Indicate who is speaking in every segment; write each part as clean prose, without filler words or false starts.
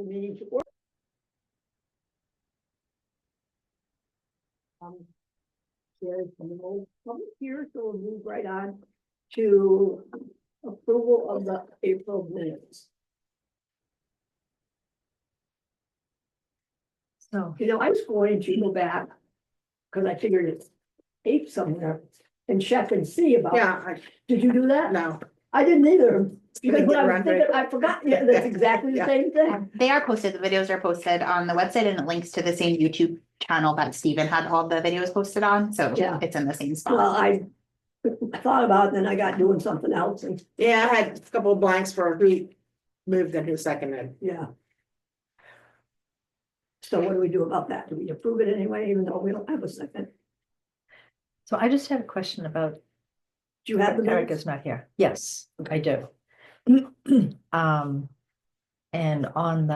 Speaker 1: Meeting to order. There's no public here, so we'll move right on to approval of the April minutes.
Speaker 2: So,
Speaker 1: I was going to go back, because I figured it's tape somewhere, and check and see about.
Speaker 3: Yeah,
Speaker 1: Did you do that?
Speaker 3: no,
Speaker 1: I didn't either, because
Speaker 3: Didn't
Speaker 1: when
Speaker 3: get
Speaker 1: I was
Speaker 3: around to
Speaker 1: thinking,
Speaker 3: it.
Speaker 1: I forgot, yeah, that's exactly the
Speaker 3: Yeah.
Speaker 1: same thing.
Speaker 2: they are posted, the videos are posted on the website and it links to the same YouTube channel that Stephen had all the videos posted on, so
Speaker 1: Yeah.
Speaker 2: it's in the same
Speaker 1: Well,
Speaker 2: spot.
Speaker 1: I thought about it, then I got doing something else, and,
Speaker 3: yeah, I had a couple of blanks for who moved and who seconded.
Speaker 1: yeah. So what do we do about that? Do we approve it anyway, even though we don't have a second?
Speaker 4: So I just had a question about,
Speaker 1: Do you have the minutes?
Speaker 4: Erica's not here. Yes, I do. And on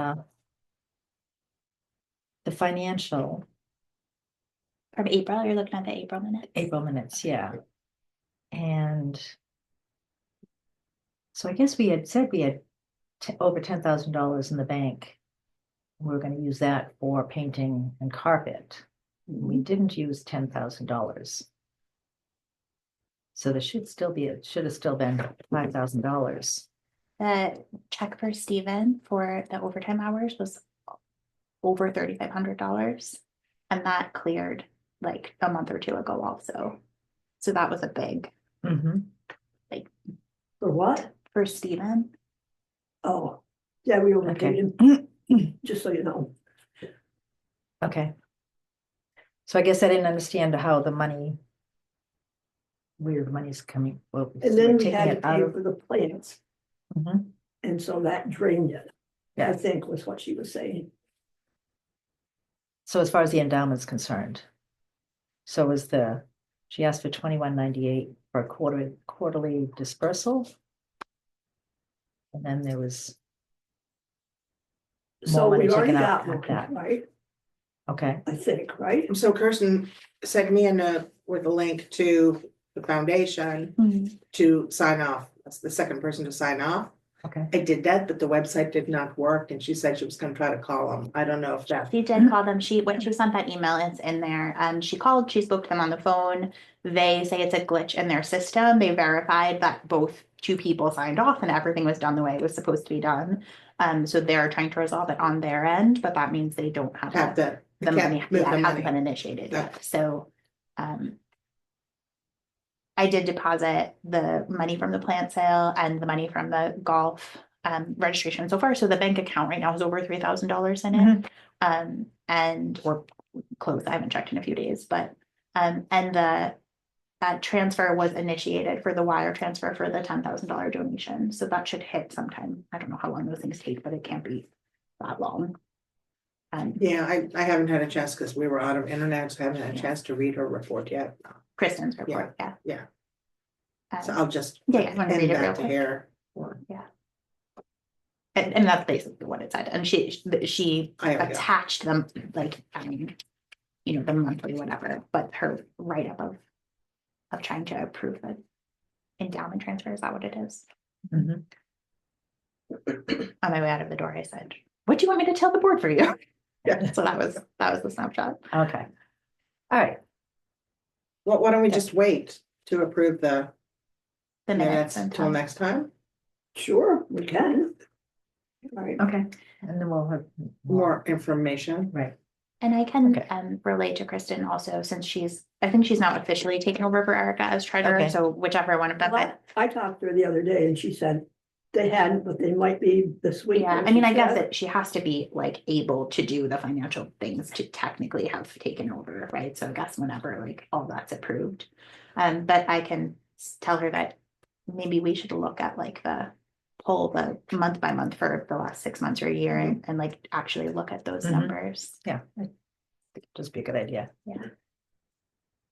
Speaker 4: the financial
Speaker 2: From April, you're looking at the April minute?
Speaker 4: April minutes, yeah. And so I guess we had said we had over $10,000 in the bank. We were gonna use that for painting and carpet. We didn't use $10,000. So there should have still been $5,000.
Speaker 2: The check for Stephen for the overtime hours was over $3,500. And that cleared like a month or two ago also. So that was a big
Speaker 1: For what?
Speaker 2: for Stephen.
Speaker 1: Oh, yeah, we overpaid
Speaker 4: Okay.
Speaker 1: him, just so you know.
Speaker 4: Okay. So I guess I didn't understand how the money, where the money's coming. Well, so
Speaker 1: And then
Speaker 4: we're
Speaker 1: we
Speaker 4: taking
Speaker 1: had to
Speaker 4: it out
Speaker 1: pay
Speaker 4: of.
Speaker 1: for the plants,
Speaker 4: Mhm.
Speaker 1: and so that drained it, I
Speaker 4: Yeah.
Speaker 1: think was what she was saying.
Speaker 4: So as far as the endowment's concerned. So she asked for 2198 for a quarterly dispersal. And then there was,
Speaker 1: So
Speaker 4: More money
Speaker 1: we've already
Speaker 4: taken out
Speaker 1: got
Speaker 4: of that.
Speaker 1: one, right?
Speaker 4: okay,
Speaker 1: I think, right?
Speaker 3: So Kirsten sent me a note with a link to the foundation to sign off. That's the second person to sign off.
Speaker 4: okay.
Speaker 3: I did that, but the website did not work and she said she was gonna try to call them. I don't know if that.
Speaker 2: She did call them. When she sent that email, it's in there. She called, she spoke to them on the phone. They say it's a glitch in their system. They verified that both two people signed off and everything was done the way it was supposed to be done. So they're trying to resolve it on their end, but that means they don't have
Speaker 3: Have
Speaker 2: the
Speaker 3: the
Speaker 2: money.
Speaker 3: can't move
Speaker 2: Yeah,
Speaker 3: the
Speaker 2: it hasn't
Speaker 3: money.
Speaker 2: been initiated
Speaker 3: Yeah.
Speaker 2: yet. So, I did deposit the money from the plant sale and the money from the golf registration so far. So the bank account right now is over $3,000 in it. And or close. I haven't checked in a few days, but and the transfer was initiated for the wire transfer for the $10,000 donation. So that should hit sometime. I don't know how long those things take, but it can't be that long.
Speaker 3: Yeah, I haven't had a chance because we were out of internet, so I haven't had a
Speaker 2: Yeah.
Speaker 3: chance to read her report yet.
Speaker 2: Kristen's report, yeah.
Speaker 3: Yeah.
Speaker 2: Um,
Speaker 3: So I'll just
Speaker 2: Yeah, you wanna
Speaker 3: end
Speaker 2: read it real
Speaker 3: that to
Speaker 2: quick?
Speaker 3: here.
Speaker 2: And that's basically what it said. And she
Speaker 3: I have it.
Speaker 2: attached them like, the monthly whatever, but her write-up of trying to approve the endowment transfer, is that what it is?
Speaker 4: Mhm.
Speaker 2: On my way out of the door, I said, what do you want me to tell the board for you?
Speaker 3: Yeah.
Speaker 2: So that was the snapshot.
Speaker 4: Okay. All right,
Speaker 3: Well, why don't we just wait to approve the
Speaker 2: The minutes
Speaker 3: minutes until
Speaker 2: and
Speaker 3: next time?
Speaker 1: Sure, we can. All right,
Speaker 4: okay. And then we'll have
Speaker 3: More information.
Speaker 4: Right.
Speaker 2: And I can
Speaker 4: Okay.
Speaker 2: relate to Kristen also, since I think she's not officially taken over for Erica as treasurer,
Speaker 4: Okay.
Speaker 2: so whichever one of them.
Speaker 1: well, I talked to her the other day and she said they hadn't, but they might be this week.
Speaker 2: Yeah,
Speaker 1: or
Speaker 2: I mean,
Speaker 1: she
Speaker 2: I guess
Speaker 1: said.
Speaker 2: that she has to be like able to do the financial things to technically have taken over, right? So I guess whenever like all that's approved. But I can tell her that maybe we should look at like the month by month for the last 6 months or a year and like actually look at those
Speaker 4: Mhm.
Speaker 2: numbers.
Speaker 4: Yeah, I think it'd just be a good idea.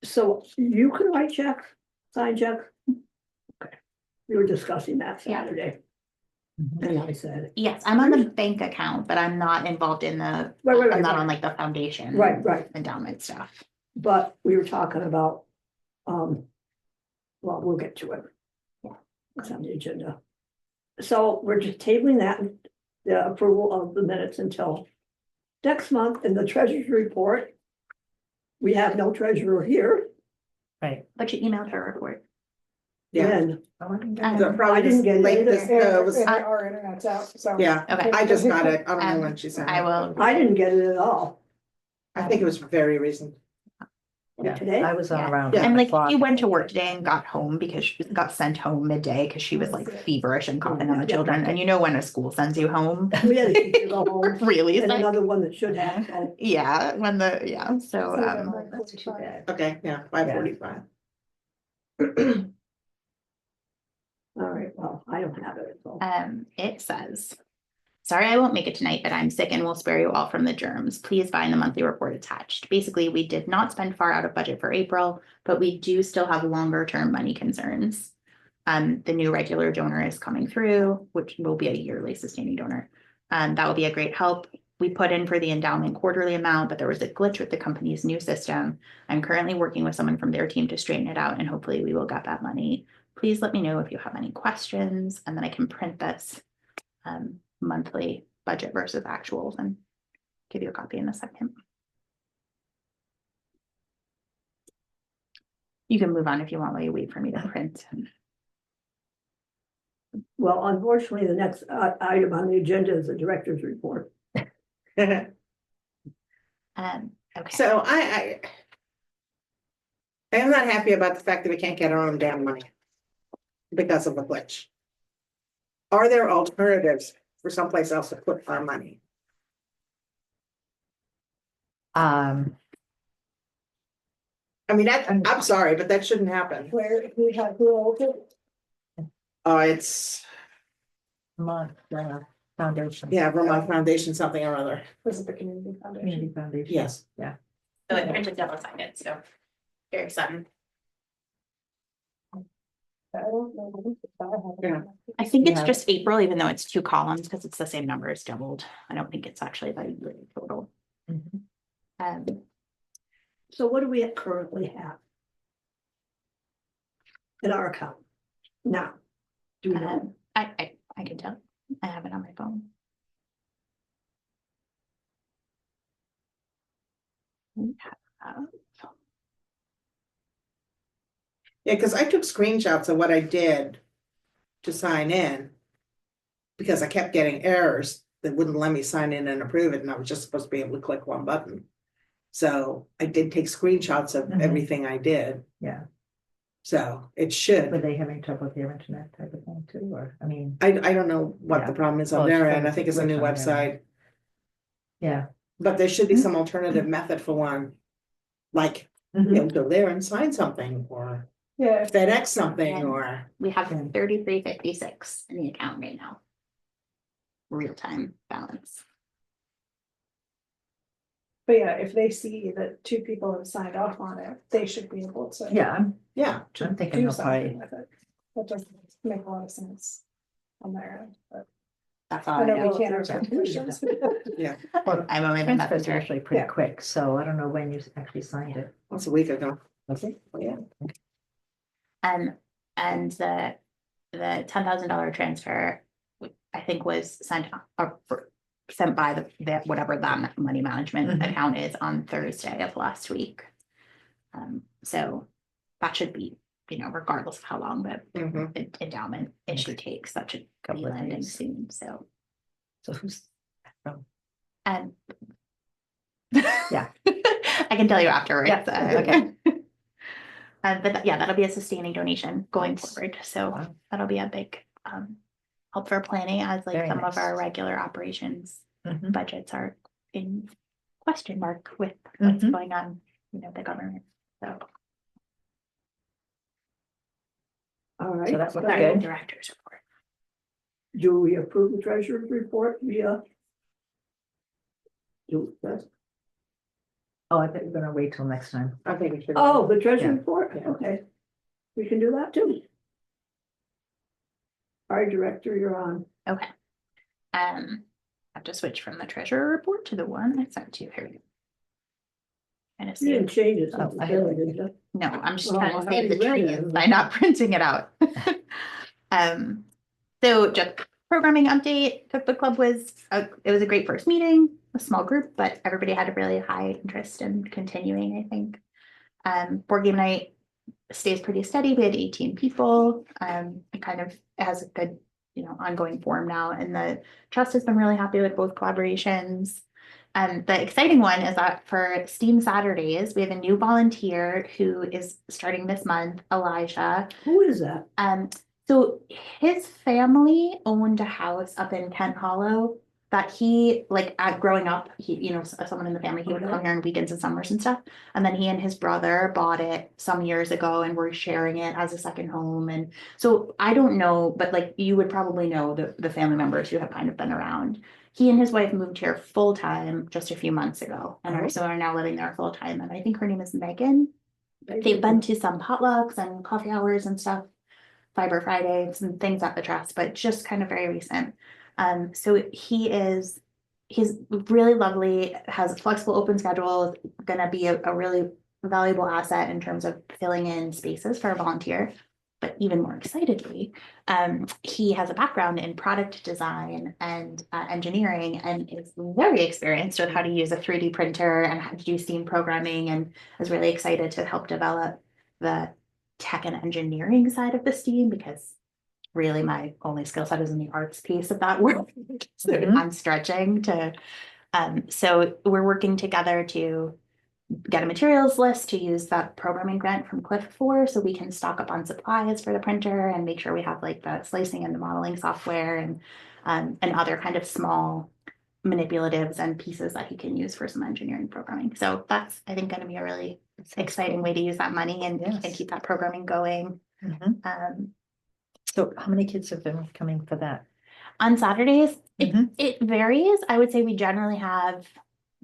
Speaker 1: So you can write checks, sign checks? Okay, we were discussing that
Speaker 2: Yeah.
Speaker 1: Saturday,
Speaker 4: Mhm.
Speaker 1: and I said,
Speaker 2: Yes, I'm on the bank account, but I'm not involved in the,
Speaker 1: Right,
Speaker 2: I'm not
Speaker 1: right.
Speaker 2: on like the foundation.
Speaker 1: Right.
Speaker 2: Endowment stuff.
Speaker 1: but we were talking about, well, we'll get to it.
Speaker 2: Yeah.
Speaker 1: It's on the agenda. So we're just tabling that the approval of the minutes until next month in the treasurer's report. We have no treasurer here,
Speaker 4: Right.
Speaker 2: But you emailed her report.
Speaker 3: Yeah.
Speaker 1: and
Speaker 4: Oh, I didn't get
Speaker 2: Um,
Speaker 4: it.
Speaker 3: So probably
Speaker 1: I didn't
Speaker 3: just
Speaker 1: get it
Speaker 3: late
Speaker 1: either.
Speaker 3: this, it was,
Speaker 5: Our internet's out, so.
Speaker 3: yeah,
Speaker 2: Okay.
Speaker 3: I just got it. I don't know
Speaker 2: Um,
Speaker 3: when she sent
Speaker 2: I
Speaker 3: it.
Speaker 2: will.
Speaker 1: I didn't get it at all.
Speaker 3: I think it was very recent.
Speaker 4: Yeah,
Speaker 1: Today?
Speaker 4: I was on
Speaker 2: Yeah.
Speaker 4: around.
Speaker 3: Yeah.
Speaker 2: And like
Speaker 4: o'clock.
Speaker 2: she went to work today and got home because she got sent home midday because she was like feverish and coughing on the
Speaker 1: Yeah.
Speaker 2: children. And you know when a school sends you home,
Speaker 1: We had a teacher go home,
Speaker 2: really
Speaker 1: and
Speaker 2: sick.
Speaker 1: another one that should have, so.
Speaker 2: Yeah, when the yeah. So
Speaker 4: Oh, that's too bad.
Speaker 3: Okay, yeah, 5:45.
Speaker 1: All right, well, I don't have it, so.
Speaker 2: it says, sorry, I won't make it tonight, but I'm sick and will spare you all from the germs. Please find the monthly report attached. Basically, we did not spend far out of budget for April, but we do still have longer term money concerns. The new regular donor is coming through, which will be a yearly sustaining donor. That will be a great help. We put in for the endowment quarterly amount, but there was a glitch with the company's new system. I'm currently working with someone from their team to straighten it out, and hopefully we will get that money. Please let me know if you have any questions, and then I can print this monthly budget versus actuals and give you a copy in a second. You can move on if you want while you wait for me to print.
Speaker 1: Well, unfortunately, the next item on the agenda is the director's report.
Speaker 2: Okay.
Speaker 3: So I am not happy about the fact that we can't get our own damn money because of the glitch. Are there alternatives for someplace else to put our money?
Speaker 4: Um,
Speaker 3: I mean, I'm sorry, but that shouldn't happen.
Speaker 5: Who owns it?
Speaker 3: It's,
Speaker 4: Vermont Foundation.
Speaker 3: yeah, Vermont Foundation, something or other.
Speaker 5: Was it the community foundation?
Speaker 4: Community Foundation.
Speaker 3: Yes.
Speaker 4: Yeah.
Speaker 2: So I printed double sided, so very sudden.
Speaker 5: I don't know.
Speaker 3: Yeah.
Speaker 2: I think it's
Speaker 4: Yeah.
Speaker 2: just April, even though it's 2 columns, because it's the same number as doubled. I don't think it's actually the year total.
Speaker 4: Mhm.
Speaker 1: So what do we currently have in our account now? Do we know?
Speaker 2: I can tell. I have it on my phone. We have-
Speaker 3: Yeah, because I took screenshots of what I did to sign in. Because I kept getting errors that wouldn't let me sign in and approve it, and I was just supposed to be able to click one button. So I did take screenshots of
Speaker 4: Mhm.
Speaker 3: everything I did,
Speaker 4: Yeah.
Speaker 3: so it
Speaker 4: Were
Speaker 3: should.
Speaker 4: they having trouble with their internet type of thing too, or, I mean,
Speaker 3: I don't know what the
Speaker 4: Yeah.
Speaker 3: problem is
Speaker 4: Well,
Speaker 3: on
Speaker 4: it's
Speaker 3: their
Speaker 4: probably
Speaker 3: end, I think it's a new
Speaker 4: glitch on their
Speaker 3: website,
Speaker 4: yeah.
Speaker 3: but there should be some alternative method for one. Like, you know, go there and sign something, or
Speaker 5: Yeah,
Speaker 3: FedEx something,
Speaker 2: Yeah.
Speaker 3: or,
Speaker 2: We have
Speaker 4: Yeah.
Speaker 2: 33.56 in the account right now. Real time balance.
Speaker 5: but yeah, if they see that 2 people have signed off on it, they should be able to.
Speaker 4: Yeah, I'm
Speaker 3: yeah.
Speaker 4: thinking
Speaker 5: Do
Speaker 4: they'll
Speaker 5: something
Speaker 4: probably,
Speaker 5: with it. That doesn't make a lot of sense on their end, but
Speaker 2: That's all
Speaker 5: I
Speaker 2: I
Speaker 5: know
Speaker 2: know.
Speaker 5: we can't
Speaker 4: Yeah.
Speaker 5: answer questions.
Speaker 4: well,
Speaker 2: I'm only been
Speaker 4: transfers are
Speaker 2: messenger.
Speaker 4: usually pretty
Speaker 5: Yeah.
Speaker 4: quick, so I don't know when you actually signed it.
Speaker 3: That's a week ago,
Speaker 4: Was it?
Speaker 3: yeah.
Speaker 2: And the $10,000 transfer, I think was sent sent by the whatever that money management
Speaker 4: Mhm.
Speaker 2: account is on Thursday of last week. So that should be, regardless of how long the
Speaker 3: Mhm.
Speaker 2: endowment issue takes, that should be
Speaker 4: Couple of
Speaker 2: landing
Speaker 4: days.
Speaker 2: soon, so.
Speaker 4: So who's from?
Speaker 2: And
Speaker 4: Yeah.
Speaker 2: I can tell you afterwards.
Speaker 4: Yeah, okay.
Speaker 2: But yeah, that'll be a sustaining donation going
Speaker 4: Nice.
Speaker 2: forward. So
Speaker 4: Wow.
Speaker 2: that'll be a big help for planning as like
Speaker 4: Very
Speaker 2: some of
Speaker 4: nice.
Speaker 2: our regular operations
Speaker 4: Mhm.
Speaker 2: budgets are in question mark with what's
Speaker 4: Mhm.
Speaker 2: going on, the government. So
Speaker 1: All right.
Speaker 4: So that looks
Speaker 2: sorry,
Speaker 4: good.
Speaker 2: director's report.
Speaker 1: Do we approve the treasurer's report via? Do that.
Speaker 4: Oh, I think we're gonna wait till next time.
Speaker 3: I think it should.
Speaker 1: Oh, the treasurer's
Speaker 4: Yeah.
Speaker 1: report,
Speaker 3: Yeah.
Speaker 1: okay. We can do that too. All right, director, you're on.
Speaker 2: Okay. I have to switch from the treasurer report to the one I sent to you. Here we go. And
Speaker 1: You didn't change it.
Speaker 4: Oh,
Speaker 1: since
Speaker 4: I
Speaker 1: the
Speaker 4: have
Speaker 1: billing,
Speaker 4: it.
Speaker 1: did you?
Speaker 2: No, I'm just
Speaker 1: Oh,
Speaker 2: trying
Speaker 1: I
Speaker 2: to save the
Speaker 1: already read
Speaker 2: trees
Speaker 1: it.
Speaker 2: by not printing it out. So just programming update. Cookbook Club it was a great first meeting, a small group, but everybody had a really high interest in continuing, I think. Board game night stays pretty steady. We had 18 people. It kind of has a good, ongoing form now, and the trust has been really happy with both collaborations. The exciting one is that for STEAM Saturdays, we have a new volunteer who is starting this month, Elijah.
Speaker 1: Who is that?
Speaker 2: So his family owned a house up in Kent Hollow that he, like, growing up, someone in the family, he would come here on weekends and summers and stuff. And then he and his brother bought it some years ago and were sharing it as a second home. And so I don't know, but like you would probably know the family members who have kind of been around. He and his wife moved here full time just a few months ago and are now living there full time. And I think her name is Megan. They've been to some potlucks and coffee hours and stuff, Fiber Fridays and things at the trust, but just kind of very recent. So he's really lovely, has a flexible open schedule, gonna be a really valuable asset in terms of filling in spaces for a volunteer. But even more excitedly, he has a background in product design and engineering and is very experienced with how to use a 3D printer and how to do STEAM programming, and is really excited to help develop the tech and engineering side of the STEAM, because really my only skill set is in the arts piece of that world. So I'm stretching to, so we're working together to get a materials list to use that programming grant from Cliff for, so we can stock up on supplies for the printer and make sure we have like the slicing and the modeling software and other kind of small manipulatives and pieces that he can use for some engineering programming. So that's, I think, going to be a really exciting way to use that money and keep that programming going.
Speaker 4: So how many kids have been coming for that?
Speaker 2: On Saturdays, it varies. I would say we generally have,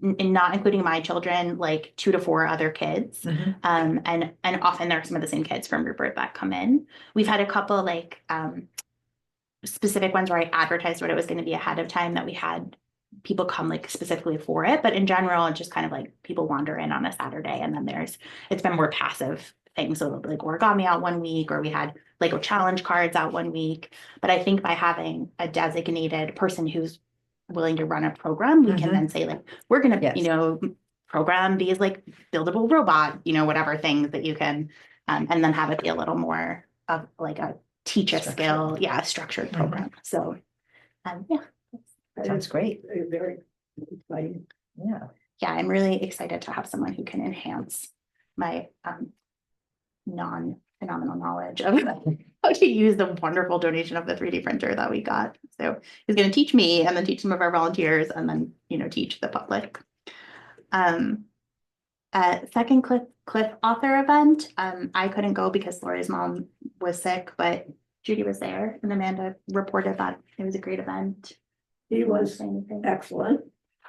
Speaker 2: not including my children, like 2 to 4 other kids. And often there are some of the same kids from Rupert that come in. We've had a couple like specific ones where I advertised what it was going to be ahead of time, that we had people come like specifically for it. But in general, it's just kind of like people wander in on a Saturday, and then it's been more passive things. So there'll be like origami out one week, or we had Lego challenge cards out one week. But I think by having a designated person who's willing to run a program, we can then say like, we're going to, program these like buildable robot, whatever things that you can, and then have it be a little more of like a teach a skill, a structured program. So,
Speaker 4: Sounds great.
Speaker 1: Very exciting.
Speaker 2: Yeah, I'm really excited to have someone who can enhance my non-phenomenal knowledge of how to use the wonderful donation of the 3D printer that we got. So he's going to teach me, and then teach some of our volunteers, and then, teach the public. Second Cliff author event. I couldn't go because Lori's mom was sick, but Judy was there, and Amanda reported that it was a great event.
Speaker 1: He was excellent,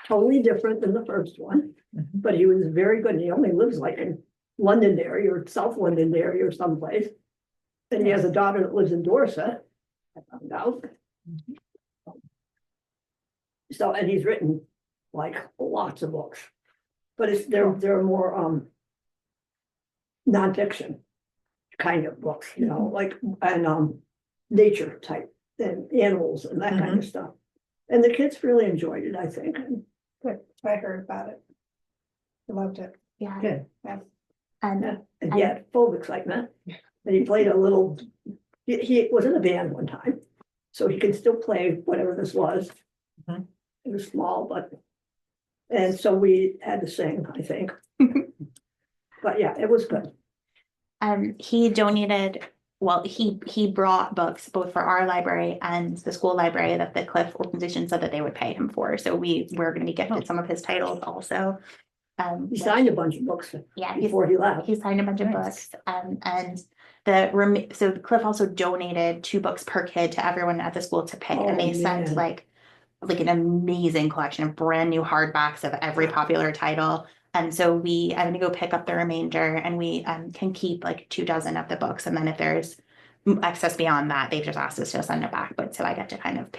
Speaker 1: totally different than the first one, but he was very good. He only lives like in Londonderry or South Londonderry or someplace. And he has a daughter that lives in Dorset, I found out. So, and he's written like lots of books, but they're more nonfiction kind of books, like, and nature type and animals and that kind of stuff. And the kids really enjoyed it, I think.
Speaker 5: Good. I heard about it. I loved it.
Speaker 2: Yeah.
Speaker 1: Good.
Speaker 2: And
Speaker 1: he had full of excitement. And he played a little, he was in a band one time, so he could still play whatever this was. It was small, and so we had to sing, I think. But yeah, it was good.
Speaker 2: He donated, well, he brought books both for our library and the school library that the Cliff organization said that they would pay him for. So we're going to be gifted some of his titles also.
Speaker 1: He signed a bunch of books before he left.
Speaker 2: He signed a bunch of books, and so Cliff also donated 2 books per kid to everyone at the school to pick, and they sent like an amazing collection of brand new hardbacks of every popular title. And so I'm going to go pick up the remainder, and we can keep like 24 of the books, and then if there's excess beyond that, they've just asked us to send it back. But so I get to kind of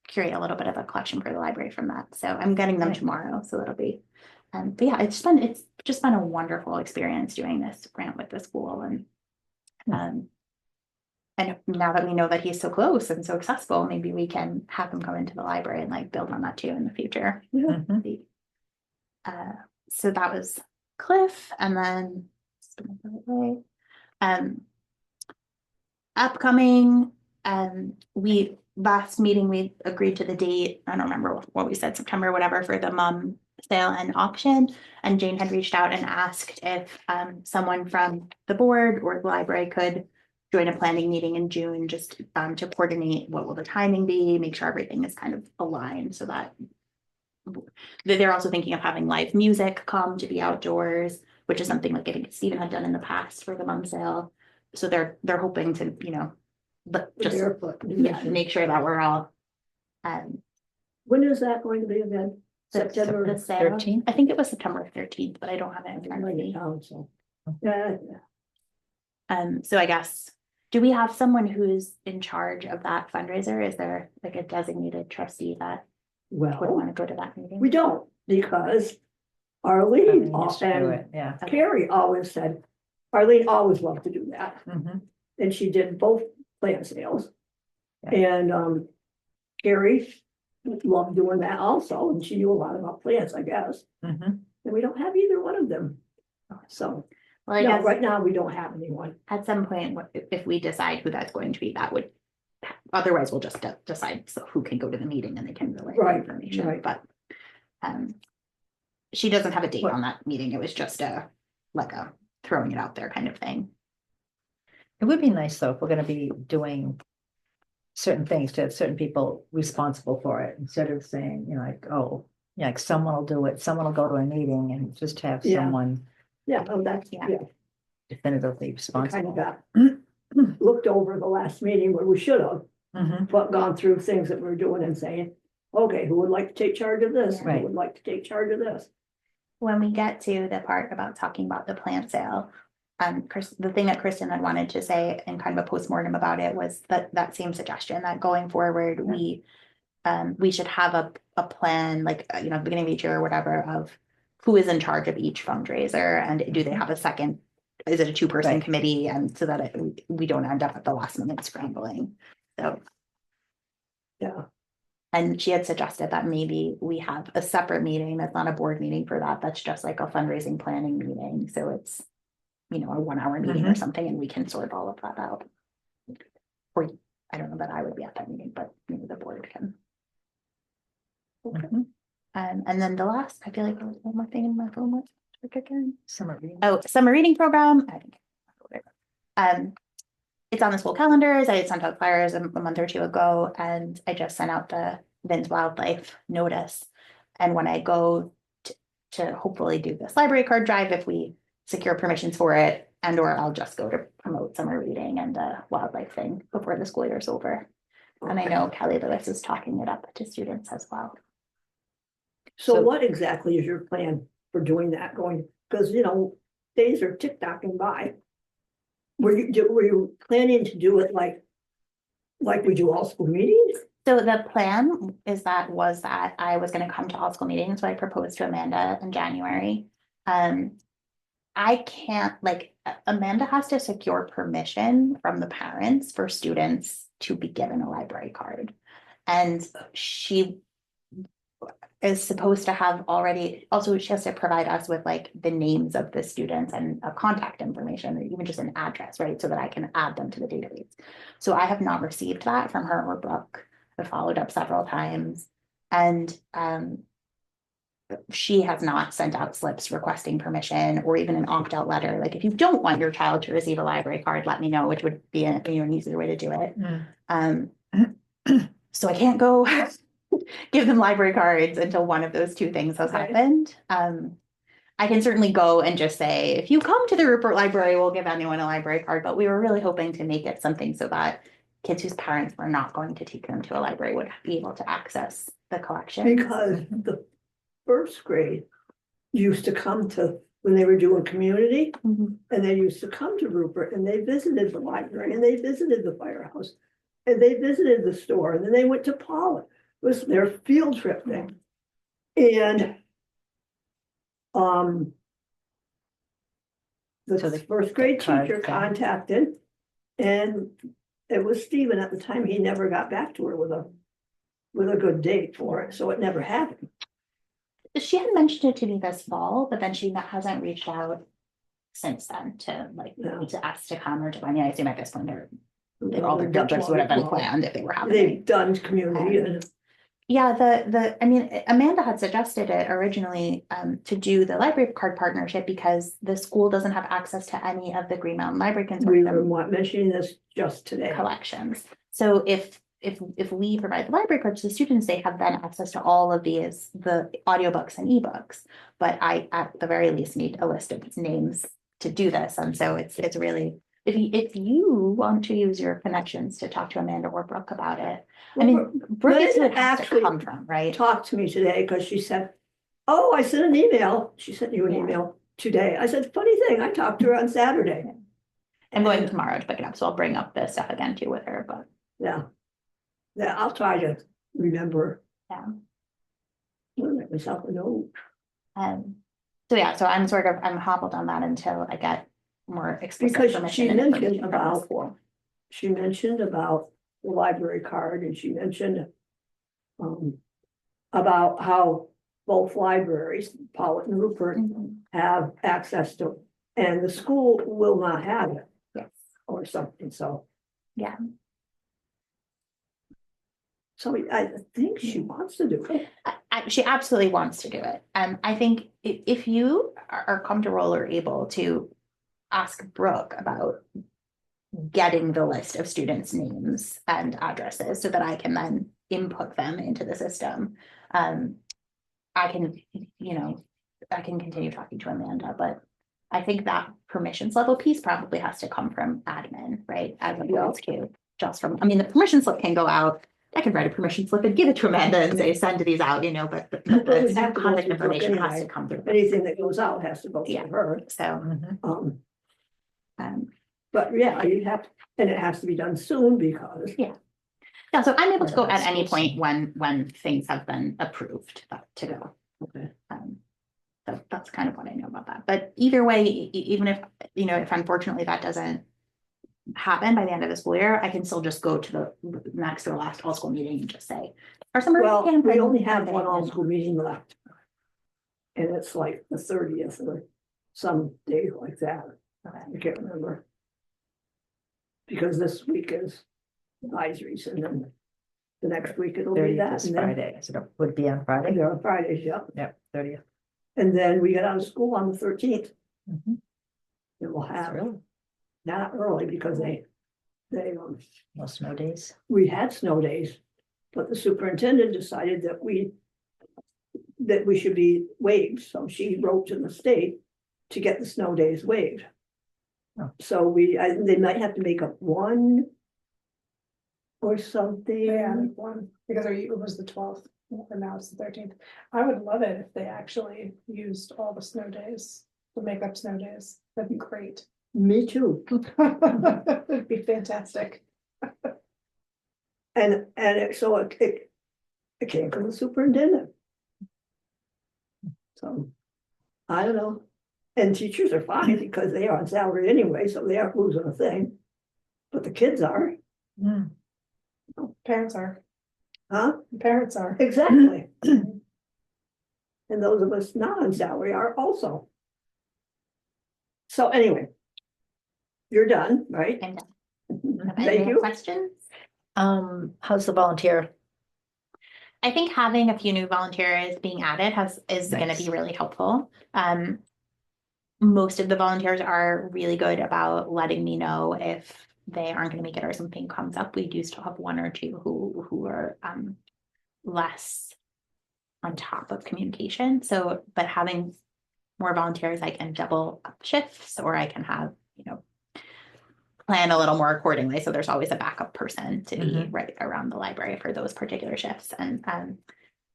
Speaker 2: curate a little bit of a collection for the library from that. So I'm getting them tomorrow, so it'll be. But yeah, it's just been a wonderful experience doing this grant with the school, and And now that we know that he's so close and so accessible, maybe we can have him come into the library and like build on that too in the future.
Speaker 1: Yeah.
Speaker 4: Mhm.
Speaker 2: So that was Cliff, and then um upcoming, we last meeting we agreed to the date. I don't remember what we said, September, whatever, for the mum sale and auction. And Jane had reached out and asked if someone from the board or the library could join a planning meeting in June, just to coordinate what will the timing be, make sure everything is kind of aligned so that they're also thinking of having live music come to be outdoors, which is something like I think Stephen had done in the past for the mum sale. So they're hoping to, but just make sure that we're all
Speaker 1: When is that going to be again? September
Speaker 2: the sale.
Speaker 4: 13th?
Speaker 2: I think it was September 13th, but I don't have it in front of me.
Speaker 1: So. Yeah,
Speaker 2: So I guess, do we have someone who's in charge of that fundraiser? Is there like a designated trustee that would
Speaker 1: well,
Speaker 2: want to go to that meeting?
Speaker 1: we don't, because
Speaker 4: Arlene
Speaker 1: Arlene
Speaker 4: used to do
Speaker 1: and
Speaker 4: it, yeah.
Speaker 1: Carrie always said, Arlene always loved to do that.
Speaker 4: Mhm.
Speaker 1: And she did both plant sales.
Speaker 4: Yeah.
Speaker 1: And Carrie loved doing that also, and she knew a lot about plants, I guess.
Speaker 4: Mhm.
Speaker 1: And we don't have either one of them. So,
Speaker 2: Well, I
Speaker 1: no,
Speaker 2: guess
Speaker 1: right now, we don't have anyone.
Speaker 2: at some point, if we decide who that's going to be, that would, otherwise we'll just decide who can go to the meeting and they can relay the
Speaker 1: Right,
Speaker 2: information,
Speaker 1: right.
Speaker 2: but she doesn't have a date
Speaker 4: What-
Speaker 2: on that meeting. It was just a throwing it out there kind of thing.
Speaker 4: It would be nice though, if we're gonna be doing certain things to have certain people responsible for it, instead of saying, like, oh, yeah, like someone will do it, someone will go to a meeting and just have
Speaker 1: Yeah.
Speaker 4: someone
Speaker 1: Yeah, oh, that's,
Speaker 2: Yeah.
Speaker 1: yeah,
Speaker 4: definitively
Speaker 1: we kind
Speaker 4: responsible.
Speaker 1: of got looked over the last meeting where we should have,
Speaker 4: Mhm.
Speaker 1: but gone through things that we're doing and saying, okay, who would like to take charge of this? Who
Speaker 4: Right.
Speaker 1: would like to take charge of this?
Speaker 2: When we get to the part about talking about the plant sale, the thing that Kristen had wanted to say and kind of a postmortem about it was that same suggestion that going forward, we should have a plan, like, beginning of each year or whatever, of who is in charge of each fundraiser, and do they have a second, is it a two-person
Speaker 4: Right.
Speaker 2: committee, and so that we don't end up at the last minute scrambling. So,
Speaker 1: Yeah,
Speaker 2: and she had suggested that maybe we have a separate meeting that's not a board meeting for that, that's just like a fundraising planning meeting, so it's, a 1 hour meeting or something, and we can sort all of that out. Or, I don't know that I would be at that meeting, but maybe the board can.
Speaker 4: Mhm.
Speaker 2: And then the last, I feel like there was one more thing in my phone.
Speaker 4: Summer reading.
Speaker 2: Oh, summer reading program. I think. It's on the school calendars. I had sent out flyers a month or two ago, and I just sent out the Vince Wildlife notice. And when I go to hopefully do this library card drive, if we secure permissions for it, or I'll just go to promote summer reading and the wildlife thing before the school year is over. And I know Kelly Lewis is talking it up to students as well.
Speaker 1: so
Speaker 4: So-
Speaker 1: what exactly is your plan for doing that going, because days are tick-tocking by. Were you planning to do it like we do all school meetings?
Speaker 2: So the plan was that I was gonna come to all school meetings, so I proposed to Amanda in January. I can't, Amanda has to secure permission from the parents for students to be given a library card. And she is supposed to have already, also she has to provide us with the names of the students and a contact information, or even just an address, right? So that I can add them to the database. So I have not received that from her or Brooke. I followed up several times, and she has not sent out slips requesting permission or even an opt-out letter. Like, if you don't want your child to receive a library card, let me know, which would be an easier way to do it. So I can't go give them library cards until one of those two things has
Speaker 1: Okay.
Speaker 2: happened. I can certainly go and just say, if you come to the Rupert Library, we'll give anyone a library card, but we were really hoping to make it something so that kids whose parents were not going to take them to a library would be able to access the collection.
Speaker 1: Because the first grade used to come to, when they were doing community,
Speaker 2: Mhm.
Speaker 1: and they used to come to Rupert, and they visited the library, and they visited the firehouse, and they visited the store, and then they went to Pollock. It was their field trip thing. And
Speaker 4: So
Speaker 1: the
Speaker 4: they
Speaker 1: first grade
Speaker 4: get cards
Speaker 1: teacher
Speaker 4: then.
Speaker 1: contacted, and it was Stephen at the time, he never got back to her with a good date for it, so it never happened.
Speaker 2: She had mentioned it to me this fall, but then she hasn't reached out since then to like,
Speaker 1: No.
Speaker 2: to ask to come or to, I mean, I assume at this point all
Speaker 1: They've
Speaker 2: the field trips would have been planned if they were happening.
Speaker 1: done community and
Speaker 2: Yeah, I mean, Amanda had suggested it originally to do the library card partnership because the school doesn't have access to any of the Green Mountain Library
Speaker 1: we were
Speaker 2: Consortium
Speaker 1: mentioning this just today.
Speaker 2: collections. So if we provide the library cards to the students, they have then access to all of these, the audiobooks and ebooks. But I, at the very least, need a list of names to do this. And so it's really, if you want to use your connections to talk to Amanda or Brooke about it, I mean, Brooke is who it has to
Speaker 1: actually
Speaker 2: come from, right?
Speaker 1: Talked to me today because she said, oh, I sent an email. She sent you an
Speaker 2: Yeah.
Speaker 1: email today. I said, funny thing, I talked to her on Saturday.
Speaker 2: I'm going
Speaker 1: And,
Speaker 2: tomorrow to pick it up, so I'll bring up this stuff again too with her, but
Speaker 1: Yeah. Yeah, I'll try to remember.
Speaker 2: yeah.
Speaker 1: I'll make myself a note.
Speaker 2: So yeah, so I'm hobbled on that until I get more explicit
Speaker 1: Because
Speaker 2: permission
Speaker 1: she
Speaker 2: and
Speaker 1: mentioned
Speaker 2: information from the
Speaker 1: about,
Speaker 2: school.
Speaker 1: she mentioned about the library card and she mentioned about how both libraries, Pollitt and Rupert,
Speaker 2: Mhm.
Speaker 1: have access to, and the school will not have it
Speaker 2: Yes,
Speaker 1: or something, so.
Speaker 2: yeah.
Speaker 1: So I think she wants to do it.
Speaker 2: She absolutely wants to do it. I think if you are comfortable or able to ask Brooke about getting the list of students' names and addresses so that I can then input them into the system. I can, I can continue talking to Amanda, but I think that permissions level piece probably has to come from admin, right? As opposed to just from, I mean, the permission slip can go out. I can write a permission slip and give it to Amanda and say, send these out, but
Speaker 1: But we
Speaker 2: the
Speaker 1: have to go
Speaker 2: contact
Speaker 1: through Brooke
Speaker 2: information has
Speaker 1: anyway.
Speaker 2: to come through.
Speaker 1: Anything that goes out has to go
Speaker 2: Yeah.
Speaker 1: through her.
Speaker 2: So,
Speaker 1: Um, but yeah, you have, and it has to be done soon because.
Speaker 2: yeah, so I'm able to
Speaker 4: Yeah,
Speaker 2: go at
Speaker 4: that's
Speaker 2: any
Speaker 4: awesome.
Speaker 2: point when things have been approved to go.
Speaker 1: Okay.
Speaker 2: So that's kind of what I know about that. But either way, even if, if unfortunately that doesn't happen by the end of the school year, I can still just go to the next or last all school meeting and just say, are some
Speaker 1: Well,
Speaker 2: camp
Speaker 1: we
Speaker 2: and-
Speaker 1: only have one all-school meeting left. And it's like the 30th or some day like that.
Speaker 2: Okay.
Speaker 1: I can't remember. Because this week is advisories and then the next week it'll be
Speaker 4: 30th
Speaker 1: that.
Speaker 4: is
Speaker 1: And then
Speaker 4: Friday, so it would be on Friday.
Speaker 1: there are Fridays, yep.
Speaker 4: Yep, 30th.
Speaker 1: And then we get out of school on the 13th.
Speaker 4: Mhm.
Speaker 1: And we'll
Speaker 4: That's
Speaker 1: have,
Speaker 4: really,
Speaker 1: not early because they,
Speaker 4: no snow days.
Speaker 1: we had snow days. But the superintendent decided that we should be waived, so she wrote to the state to get the snow days waived.
Speaker 4: Oh.
Speaker 1: So they might have to make up one or something.
Speaker 5: Yeah, one, because it was the 12th, and now it's the 13th. I would love it if they actually used all the snow days to make up snow days. That'd be great.
Speaker 1: Me too.
Speaker 5: It'd be fantastic.
Speaker 1: So it came from the superintendent. So, I don't know. And teachers are fine because they are on salary anyway, so they aren't losing a thing. But the kids are,
Speaker 4: Mm.
Speaker 5: Parents are,
Speaker 1: huh?
Speaker 5: parents are.
Speaker 1: Exactly. And those of us not on salary are also. So anyway. You're done, right?
Speaker 2: And any
Speaker 1: Thank
Speaker 2: other
Speaker 1: you.
Speaker 2: questions?
Speaker 4: How's the volunteer?
Speaker 2: I think having a few new volunteers being added is going to
Speaker 4: Nice.
Speaker 2: be really helpful. Most of the volunteers are really good about letting me know if they aren't going to make it or something comes up. We do still have one or two who are less on top of communication. So, but having more volunteers, I can double up shifts or I can have, plan a little more accordingly. So there's always a backup person to be right around the library for those particular shifts. And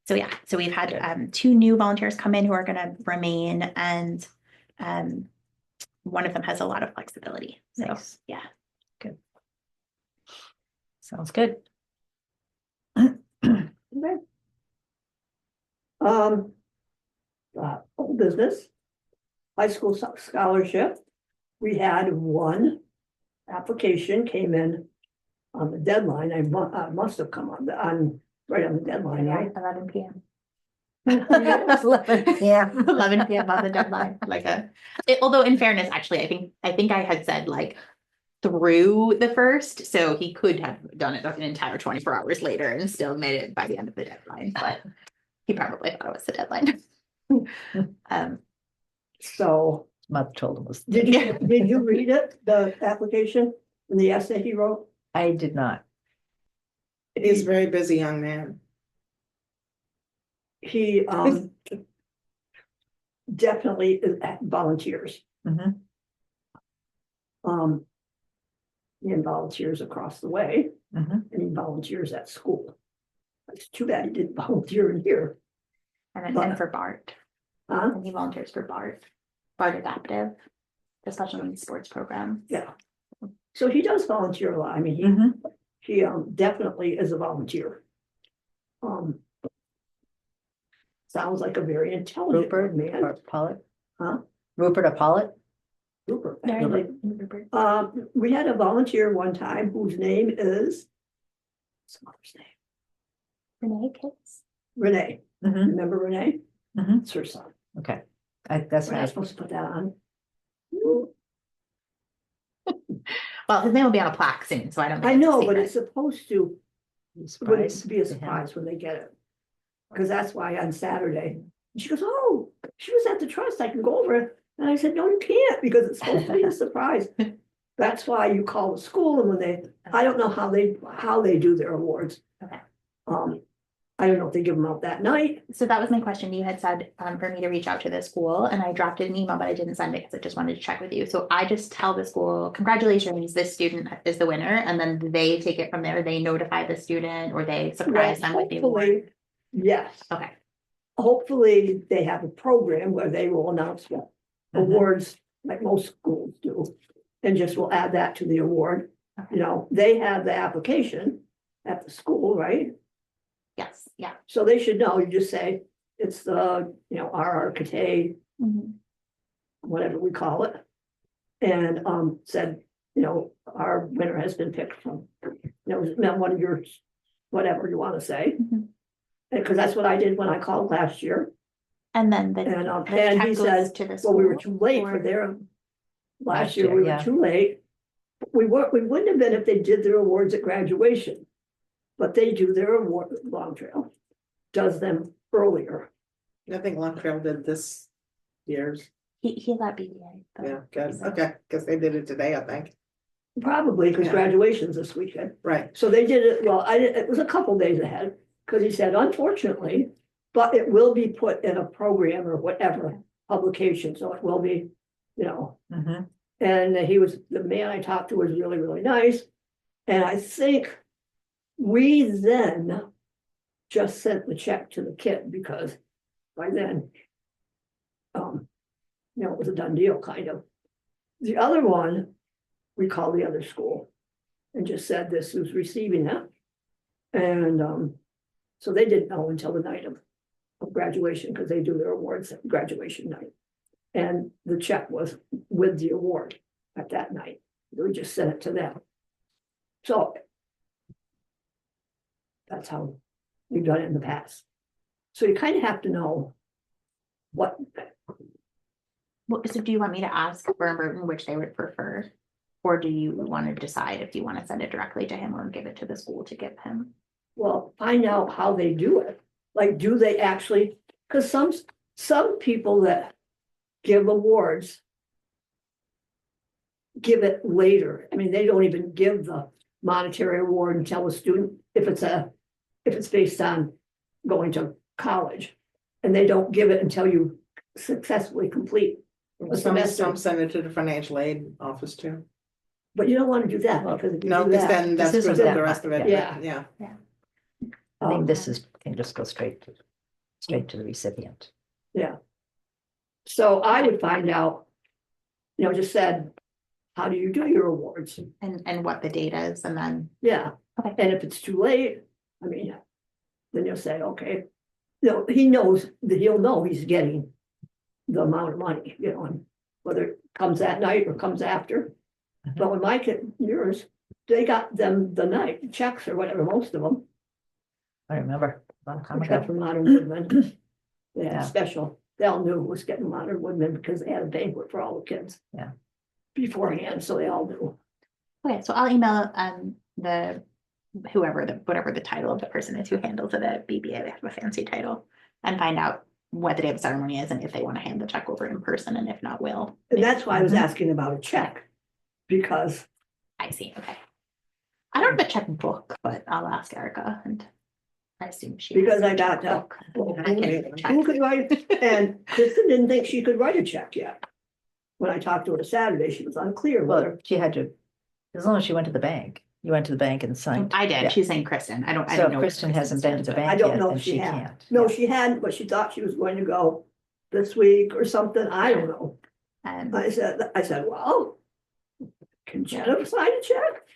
Speaker 2: so yeah, so we've had two new volunteers come in who are going to remain, and one of them has a lot of flexibility. So
Speaker 4: Nice.
Speaker 2: yeah.
Speaker 4: Good. Sounds good.
Speaker 1: Okay. Old business. High school scholarship. We had one application came in on the deadline, must have come right on the deadline,
Speaker 2: Yeah,
Speaker 1: right?
Speaker 2: 11 p.m.
Speaker 4: Yeah.
Speaker 2: 11 p.m. on the deadline, although in fairness, actually, I think I had said like through the first, so he could have done it an entire 24 hours later and still made it by the end of the deadline, but he probably thought it was the deadline.
Speaker 1: So,
Speaker 4: Mother told him was,
Speaker 1: did you read it, the application and the essay he wrote?
Speaker 4: I did not.
Speaker 3: He's a very busy young man.
Speaker 1: He, definitely volunteers.
Speaker 4: Mhm.
Speaker 1: He volunteers across the way,
Speaker 4: Mhm.
Speaker 1: and he volunteers at school. It's too bad he didn't volunteer in here,
Speaker 2: And for Bart,
Speaker 1: huh?
Speaker 2: and he volunteers for Bart Adaptive, the special needs sports program.
Speaker 1: Yeah. So he does volunteer a lot. I mean,
Speaker 4: Mhm.
Speaker 1: he definitely is a volunteer. Sounds like a very intelligent
Speaker 4: Rupert
Speaker 1: man,
Speaker 4: or Pollitt?
Speaker 1: huh?
Speaker 4: Rupert or Pollitt?
Speaker 1: Rupert.
Speaker 2: Very
Speaker 1: actually.
Speaker 2: good.
Speaker 1: We had a volunteer one time whose name is, what's the mother's name?
Speaker 2: Renee Kids.
Speaker 1: Renee.
Speaker 4: Mhm.
Speaker 1: Remember Renee?
Speaker 4: Mhm.
Speaker 1: It's her son.
Speaker 4: Okay, that's
Speaker 1: We're not
Speaker 4: nice.
Speaker 1: supposed to put that on.
Speaker 2: Well, his name will be on a plaque soon, so I don't think
Speaker 1: I
Speaker 2: it's a
Speaker 1: know, but
Speaker 2: secret.
Speaker 1: it's supposed to,
Speaker 4: Surprise.
Speaker 1: wouldn't be a
Speaker 4: to him.
Speaker 1: surprise when they get it. Because that's why on Saturday, she goes, oh, she was at the trust, I can go over it. And I said, no, you can't, because it's supposed to be a surprise. That's why you call the school, and when I don't know how they do their awards.
Speaker 2: Okay.
Speaker 1: I don't know if they give them out that night.
Speaker 2: So that was my question. You had said for me to reach out to the school, and I dropped an email, but I didn't send it because I just wanted to check with you. So I just tell the school, congratulations, this student is the winner, and then they take it from there. They notify the student or they surprise them with the award.
Speaker 1: Hopefully, yes.
Speaker 2: Okay.
Speaker 1: Hopefully, they have a program where they will announce the
Speaker 4: Mhm.
Speaker 1: awards, like most schools do. And just will add that to the award.
Speaker 2: Okay.
Speaker 1: You know, they have the application at the school, right?
Speaker 2: Yes. Yeah.
Speaker 1: So they should know, you just say, it's the, RKKL,
Speaker 2: Mhm.
Speaker 1: whatever we call it. And, said, our winner has been picked from, one of your, whatever you want to say.
Speaker 2: Mhm.
Speaker 1: Because that's what I did when I called last year.
Speaker 2: And then the
Speaker 1: And
Speaker 2: check
Speaker 1: he
Speaker 2: goes
Speaker 1: says,
Speaker 2: to the
Speaker 1: well,
Speaker 2: school.
Speaker 1: we were too late for
Speaker 2: or-
Speaker 1: their, last
Speaker 4: Last
Speaker 1: year,
Speaker 4: year,
Speaker 1: we were
Speaker 4: yeah.
Speaker 1: too late. We wouldn't have been if they did their awards at graduation. But they do their award, Long Trail does them earlier.
Speaker 3: I think Long Trail did this year's.
Speaker 2: He let BDA. but
Speaker 3: Yeah, good.
Speaker 2: he's a-
Speaker 3: Okay, because they did it today, I think.
Speaker 1: Probably because
Speaker 3: Yeah.
Speaker 1: graduation's this weekend.
Speaker 3: Right.
Speaker 1: So they did it, well, it was a couple days ahead, because he said, unfortunately, but it will be put in a program or whatever publication, so it will be,
Speaker 4: Mhm.
Speaker 1: and the man I talked to was really, really nice. And I think we then just sent the check to the kid, because by then, it was a done deal, kind of. The other one, we called the other school and just said this was receiving it. And so they didn't know until the night of graduation, because they do their awards at graduation night. And the check was with the award at that night. We just sent it to them. So that's how we've done it in the past. So you kind of have to know what,
Speaker 2: So do you want me to ask Burton which they would prefer? Or do you want to decide if you want to send it directly to him or give it to the school to give him?
Speaker 1: well, find out how they do it. Like, do they actually, because some people that give awards give it later. I mean, they don't even give the monetary award and tell a student if it's based on going to college. And they don't give it until you successfully complete a
Speaker 3: Some
Speaker 1: semester.
Speaker 3: send it to the financial aid office too.
Speaker 1: But you don't want to do that, because if you
Speaker 3: No,
Speaker 1: do
Speaker 3: because
Speaker 1: that,
Speaker 3: then that
Speaker 4: This
Speaker 3: screws
Speaker 4: isn't
Speaker 3: up the
Speaker 4: that
Speaker 3: rest of it.
Speaker 4: much,
Speaker 1: yeah.
Speaker 3: Yeah.
Speaker 4: I think
Speaker 1: um,
Speaker 4: this can just go straight to the recipient.
Speaker 1: so I would find out, just said, how do you do your awards?
Speaker 2: And what the date is, and then,
Speaker 1: Yeah,
Speaker 2: Okay.
Speaker 1: and if it's too late, I mean, then you'll say, okay. He knows that he'll know he's getting the amount of money, and whether it comes that night or comes after.
Speaker 4: Mhm.
Speaker 1: But when yours they got them the night, checks or whatever, most of them.
Speaker 4: I remember, a long time
Speaker 1: Except
Speaker 4: ago.
Speaker 1: for Modern Woodman. They had
Speaker 4: Yeah.
Speaker 1: a special, they all knew who was getting Modern Woodman because they had a banquet for all the kids.
Speaker 4: Yeah.
Speaker 1: Beforehand, so they all knew.
Speaker 2: Okay, so I'll email the whatever the title of the person is who handles it at BBA, they have a fancy title, and find out what the day of ceremony is and if they want to hand the check over in person, and if not, will.
Speaker 1: And that's why I was
Speaker 4: Mhm.
Speaker 1: asking about a check. Because
Speaker 2: I see, okay. I don't have a checkbook, but I'll ask Erica and I assume she. has
Speaker 1: Because
Speaker 2: a
Speaker 1: I got that.
Speaker 2: checkbook. I can check.
Speaker 1: who could write, and Kristen didn't think she could write a check yet. When I talked to her Saturday, she was unclear
Speaker 4: Well,
Speaker 1: whether,
Speaker 4: she had to, as long as she went to the bank, you went to the bank and signed.
Speaker 2: I
Speaker 4: Yeah.
Speaker 2: did, she's saying Kristen, I
Speaker 4: So
Speaker 2: don't
Speaker 4: if
Speaker 2: know.
Speaker 4: Kristen hasn't been to the
Speaker 2: but-
Speaker 4: bank
Speaker 1: I don't
Speaker 4: yet,
Speaker 1: know
Speaker 4: then
Speaker 1: if she had.
Speaker 4: can't.
Speaker 1: No,
Speaker 4: Yeah.
Speaker 1: she hadn't, but she thought she was going to go this week or something, I don't know. I said, well, can Jennifer sign a check?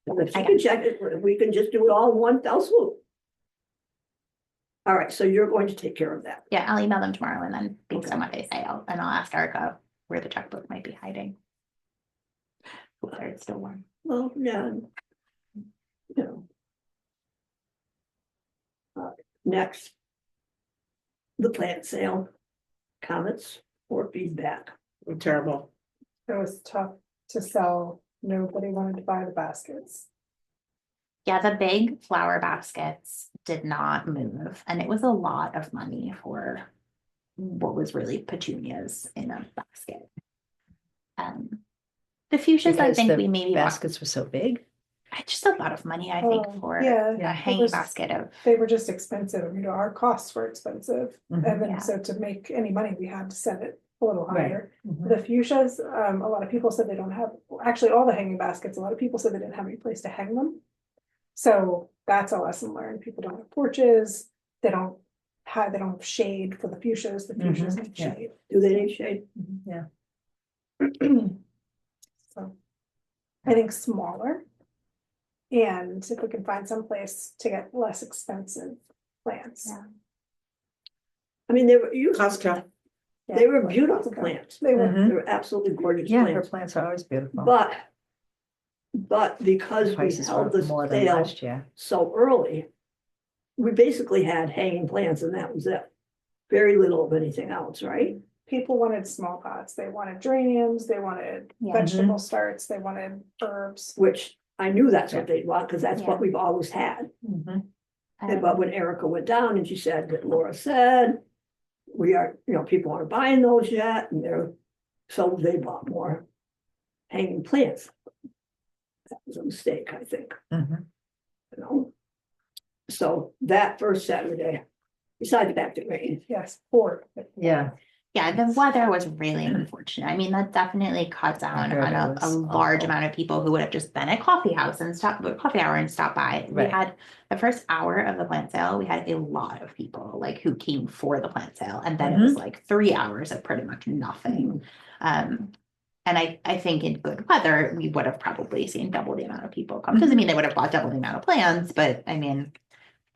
Speaker 1: And if she
Speaker 2: I
Speaker 1: can check it, we can just do it all in one fell swoop. All right, so you're going to take care of that.
Speaker 2: Yeah, I'll email them tomorrow and then based
Speaker 1: Okay.
Speaker 2: on what they say, I'll ask Erica where the checkbook might be hiding. Whether it's still warm.
Speaker 1: Well, yeah. You know. Next. The plant sale. Comments or feedback?
Speaker 3: Terrible.
Speaker 5: It was tough to sell. Nobody wanted to buy the baskets.
Speaker 2: Yeah, the big flower baskets did not move, and it was a lot of money for what was really petunias in a basket. The fuchsias, I
Speaker 4: Because
Speaker 2: think
Speaker 4: the
Speaker 2: we maybe bought
Speaker 4: baskets were so big.
Speaker 2: just a lot of money, I think,
Speaker 5: Oh,
Speaker 2: for
Speaker 5: yeah,
Speaker 2: a
Speaker 5: it
Speaker 2: hanging
Speaker 5: was-
Speaker 2: basket of.
Speaker 5: They were just expensive, you know, our costs were expensive.
Speaker 4: Mhm.
Speaker 5: And
Speaker 2: Yeah.
Speaker 5: then so to make any money, we had to set it a little
Speaker 4: Right.
Speaker 5: higher.
Speaker 4: Mhm.
Speaker 5: The fuchsias, a lot of people said they don't have, actually, all the hanging baskets, a lot of people said they didn't have any place to hang them. So that's a lesson learned. People don't have porches, they don't have shade for the fuchsias, the fuchsias
Speaker 4: Mhm,
Speaker 5: need
Speaker 4: yeah.
Speaker 5: shade.
Speaker 1: Do they need shade?
Speaker 4: Yeah.
Speaker 5: So I think smaller. And if we can find some place to get less expensive plants.
Speaker 2: Yeah.
Speaker 1: I mean, they were,
Speaker 3: Costco.
Speaker 1: they were
Speaker 5: Yeah,
Speaker 1: beautiful
Speaker 5: Costco.
Speaker 1: plants.
Speaker 5: They were.
Speaker 4: Mhm.
Speaker 1: They were absolutely gorgeous
Speaker 4: Yeah, her
Speaker 1: plants.
Speaker 4: plants are always beautiful.
Speaker 1: But because we
Speaker 4: Prices
Speaker 1: held
Speaker 4: were
Speaker 1: the
Speaker 4: more than
Speaker 1: sale
Speaker 4: last year.
Speaker 1: so early, we basically had hanging plants and that was it. Very little of anything else, right?
Speaker 5: People wanted small pots, they wanted geraniums, they wanted
Speaker 2: Yeah.
Speaker 5: vegetable starts, they wanted herbs.
Speaker 1: Which I knew that's
Speaker 4: Yeah.
Speaker 1: what they'd want, because that's what
Speaker 2: Yeah.
Speaker 1: we've always had.
Speaker 4: Mhm.
Speaker 1: And but when Erica went down and she said that Laura said, we are, people aren't buying those yet, and so they bought more hanging plants. That was a mistake, I think,
Speaker 4: Mhm.
Speaker 1: you know? So that first Saturday, besides the fact it rained,
Speaker 5: Yes, or.
Speaker 4: Yeah,
Speaker 2: Yeah, the weather was really unfortunate. I mean, that definitely cut down
Speaker 4: heard
Speaker 2: on
Speaker 4: it
Speaker 2: a
Speaker 4: was
Speaker 2: large
Speaker 4: awful.
Speaker 2: amount of people who would have just been at coffee house and coffee hour and stopped by. We
Speaker 4: Right.
Speaker 2: had the first hour of the plant sale, we had a lot of people like who came for the plant sale. And then it was like 3 hours of pretty much nothing. And I think in good weather, we would have probably seen double the amount of people come. Doesn't mean they would have bought double the amount of plants, but I mean,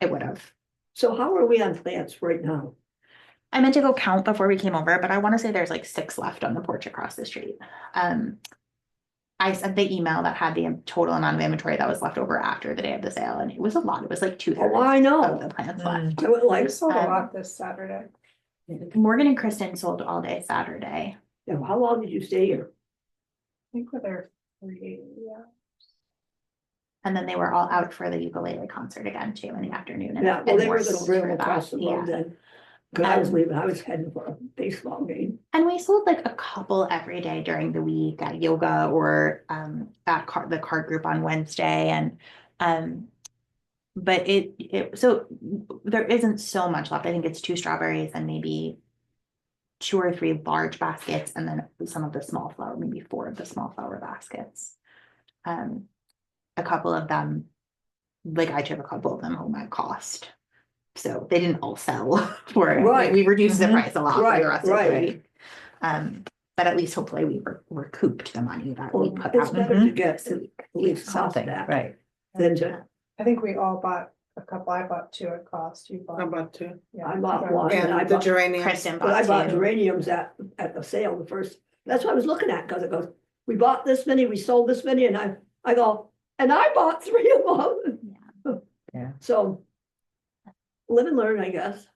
Speaker 2: it would have.
Speaker 1: so how are we on plants right now?
Speaker 2: I meant to go count before we came over, but I want to say there's like 6 left on the porch across the street. I sent the email that had the total amount of inventory that was left over after the day of the sale, and it was a lot. It was like 2/3
Speaker 1: Oh, I know.
Speaker 2: of the plants left.
Speaker 1: I would
Speaker 5: I
Speaker 1: like,
Speaker 5: sold a
Speaker 2: Um,
Speaker 5: lot this Saturday.
Speaker 2: Morgan and Kristen sold all day Saturday.
Speaker 1: how long did you stay here?
Speaker 5: I think we're there 3, yeah.
Speaker 2: And then they were all out for the ukulele concert again too in the afternoon.
Speaker 1: Yeah, well,
Speaker 2: and
Speaker 1: they were
Speaker 2: more
Speaker 1: gonna bring
Speaker 2: for
Speaker 1: them
Speaker 2: that,
Speaker 1: across the
Speaker 2: yeah.
Speaker 1: road then. Cause I was
Speaker 2: Um,
Speaker 1: leaving, I was heading for a baseball game.
Speaker 2: And we sold like a couple every day during the week at yoga or at the card group on Wednesday. And but so there isn't so much left. I think it's 2 strawberries and maybe 2 or 3 large baskets, and then some of the small flower, maybe 4 of the small flower baskets. A couple of them, like I took a couple of them home at cost. So they didn't all sell for it.
Speaker 1: Right.
Speaker 2: We reduced the
Speaker 4: Mhm.
Speaker 2: price a lot for
Speaker 1: Right,
Speaker 2: the rest of the
Speaker 1: right.
Speaker 2: week. But at least hopefully we recouped the money that we
Speaker 1: Well,
Speaker 2: put
Speaker 1: it's
Speaker 2: out.
Speaker 1: better to get
Speaker 2: this
Speaker 1: at
Speaker 2: week.
Speaker 1: least half
Speaker 4: something,
Speaker 1: that
Speaker 4: right.
Speaker 1: than to,
Speaker 5: I think we all bought a couple. I bought 2 at cost. You
Speaker 3: How
Speaker 5: bought.
Speaker 3: about 2?
Speaker 5: Yeah,
Speaker 1: I bought
Speaker 5: so-
Speaker 1: one. And I
Speaker 3: And the
Speaker 1: bought-
Speaker 3: geranium.
Speaker 2: Kristen
Speaker 1: but I
Speaker 2: bought
Speaker 1: bought
Speaker 2: 2.
Speaker 1: geraniums at the sale the first, that's what I was looking at, cause it goes, we bought this many, we sold this many, and I go, And I bought 3 of them.
Speaker 4: Yeah.
Speaker 1: So live and learn, I guess.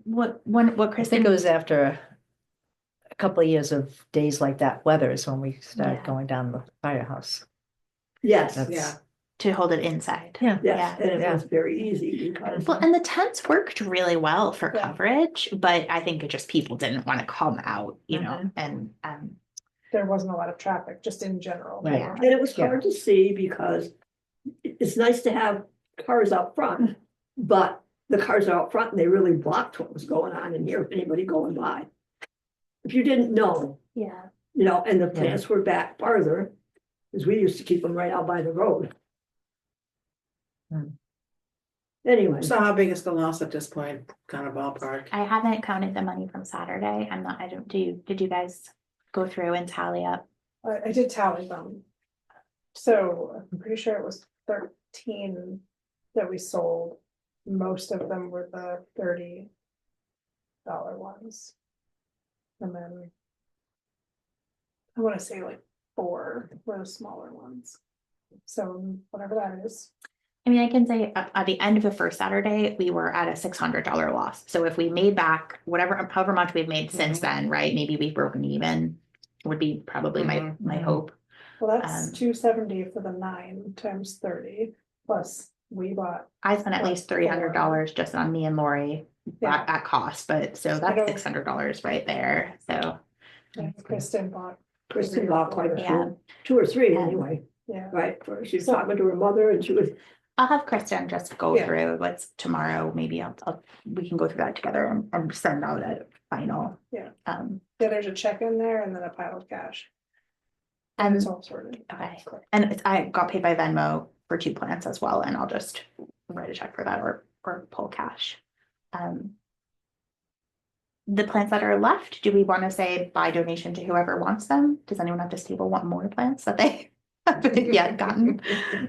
Speaker 2: what
Speaker 4: I
Speaker 2: Kristen.
Speaker 4: think it was after a couple of years of days like that weather is when we started
Speaker 2: Yeah.
Speaker 4: going down the firehouse.
Speaker 1: Yes,
Speaker 4: That's,
Speaker 3: Yeah.
Speaker 2: To hold it inside.
Speaker 4: yeah,
Speaker 1: yes, and it
Speaker 4: Yeah.
Speaker 1: was very easy because,
Speaker 2: Well, and the tents worked really well for
Speaker 5: Yeah.
Speaker 2: coverage, but I think it just people didn't want to come out, you know,
Speaker 4: Mhm.
Speaker 2: and
Speaker 5: There wasn't a lot of traffic, just in general.
Speaker 4: Right.
Speaker 2: Yeah.
Speaker 1: and it was hard to see because it's nice to have cars out front, but the cars are out front and they really blocked what was going on in here, if anybody going by. If you didn't know,
Speaker 2: yeah.
Speaker 1: and the plants were back farther, because we used to keep them right out by the road.
Speaker 4: Hmm.
Speaker 1: Anyway,
Speaker 3: So how big is the loss at this point, kind of ballpark?
Speaker 2: I haven't counted the money from Saturday. I'm not, I don't, did you guys go through and tally up?
Speaker 5: I did tally them. So I'm pretty sure it was 13 that we sold. Most of them were the $30 ones. And then I want to say like 4 were the smaller ones. So whatever that is.
Speaker 2: I mean, I can say at the end of the first Saturday, we were at a $600 loss. So if we made back however much we've made since then, right? Maybe we've broken even, would be probably my hope.
Speaker 5: Well, that's
Speaker 2: Um,
Speaker 5: 270 for the 9 times 30, plus we bought.
Speaker 2: I spent at least $300 just on me and Lori
Speaker 5: Yeah.
Speaker 2: at cost, but so
Speaker 5: I don't-
Speaker 2: that's $600 right there. So
Speaker 5: Kristen bought.
Speaker 1: Kristen
Speaker 5: 3 or
Speaker 1: bought quite a
Speaker 5: 4.
Speaker 2: Yeah.
Speaker 1: few, 2 or 3
Speaker 2: Yeah.
Speaker 1: anyway,
Speaker 5: Yeah.
Speaker 1: right? She was talking to her mother and she was,
Speaker 2: I'll have Kristen just go
Speaker 5: Yeah.
Speaker 2: through what's tomorrow. Maybe we can go through that together and send out a final.
Speaker 5: Yeah.
Speaker 2: Yeah,
Speaker 5: Yeah, there's a check in there and then a pile of cash. And
Speaker 2: and
Speaker 5: it's all sorted.
Speaker 2: okay. And I got paid by Venmo for 2 plants as well, and I'll just write a check for that or pull cash. The plants that are left, do we want to say by donation to whoever wants them? Does anyone at this table want more plants that they haven't yet gotten?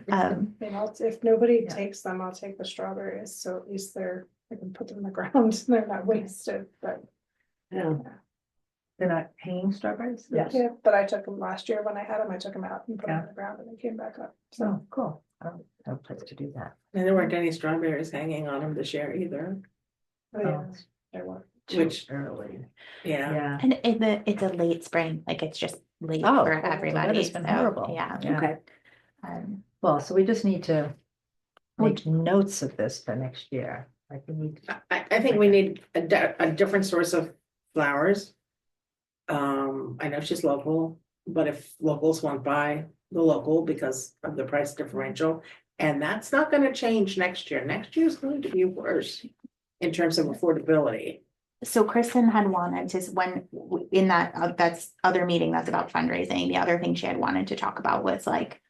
Speaker 5: If nobody
Speaker 4: Yeah.
Speaker 5: takes them, I'll take the strawberries, so at least I can put them in the ground, they're not wasted, but.
Speaker 1: yeah,
Speaker 4: They're not hanging strawberries?
Speaker 1: Yes.
Speaker 5: Yeah, but I took them last year when I had them, I took them out and put them
Speaker 4: Yeah.
Speaker 5: in the ground and they came back up, so.
Speaker 4: Oh, cool. I don't have a place to do that.
Speaker 3: And there weren't any strawberries hanging on them this year either,
Speaker 5: Oh, yeah, there were.
Speaker 3: which,
Speaker 4: Early.
Speaker 3: yeah.
Speaker 4: Yeah.
Speaker 2: And it's a late spring, like it's just late
Speaker 4: Oh,
Speaker 2: for
Speaker 4: cool. The
Speaker 2: everybody.
Speaker 4: weather's been
Speaker 2: so,
Speaker 4: horrible.
Speaker 2: Yeah.
Speaker 4: Yeah.
Speaker 1: okay.
Speaker 4: Well, so we just need to make notes of this for next year. Like we need.
Speaker 3: I think we need a different source of flowers. I know she's local, but if locals want buy the local because of the price differential, and that's not gonna change next year. Next year is going to be worse in terms of affordability.
Speaker 2: So Kristen had wanted to, in that, that's other meeting that's about fundraising, the other thing she had wanted to talk about was like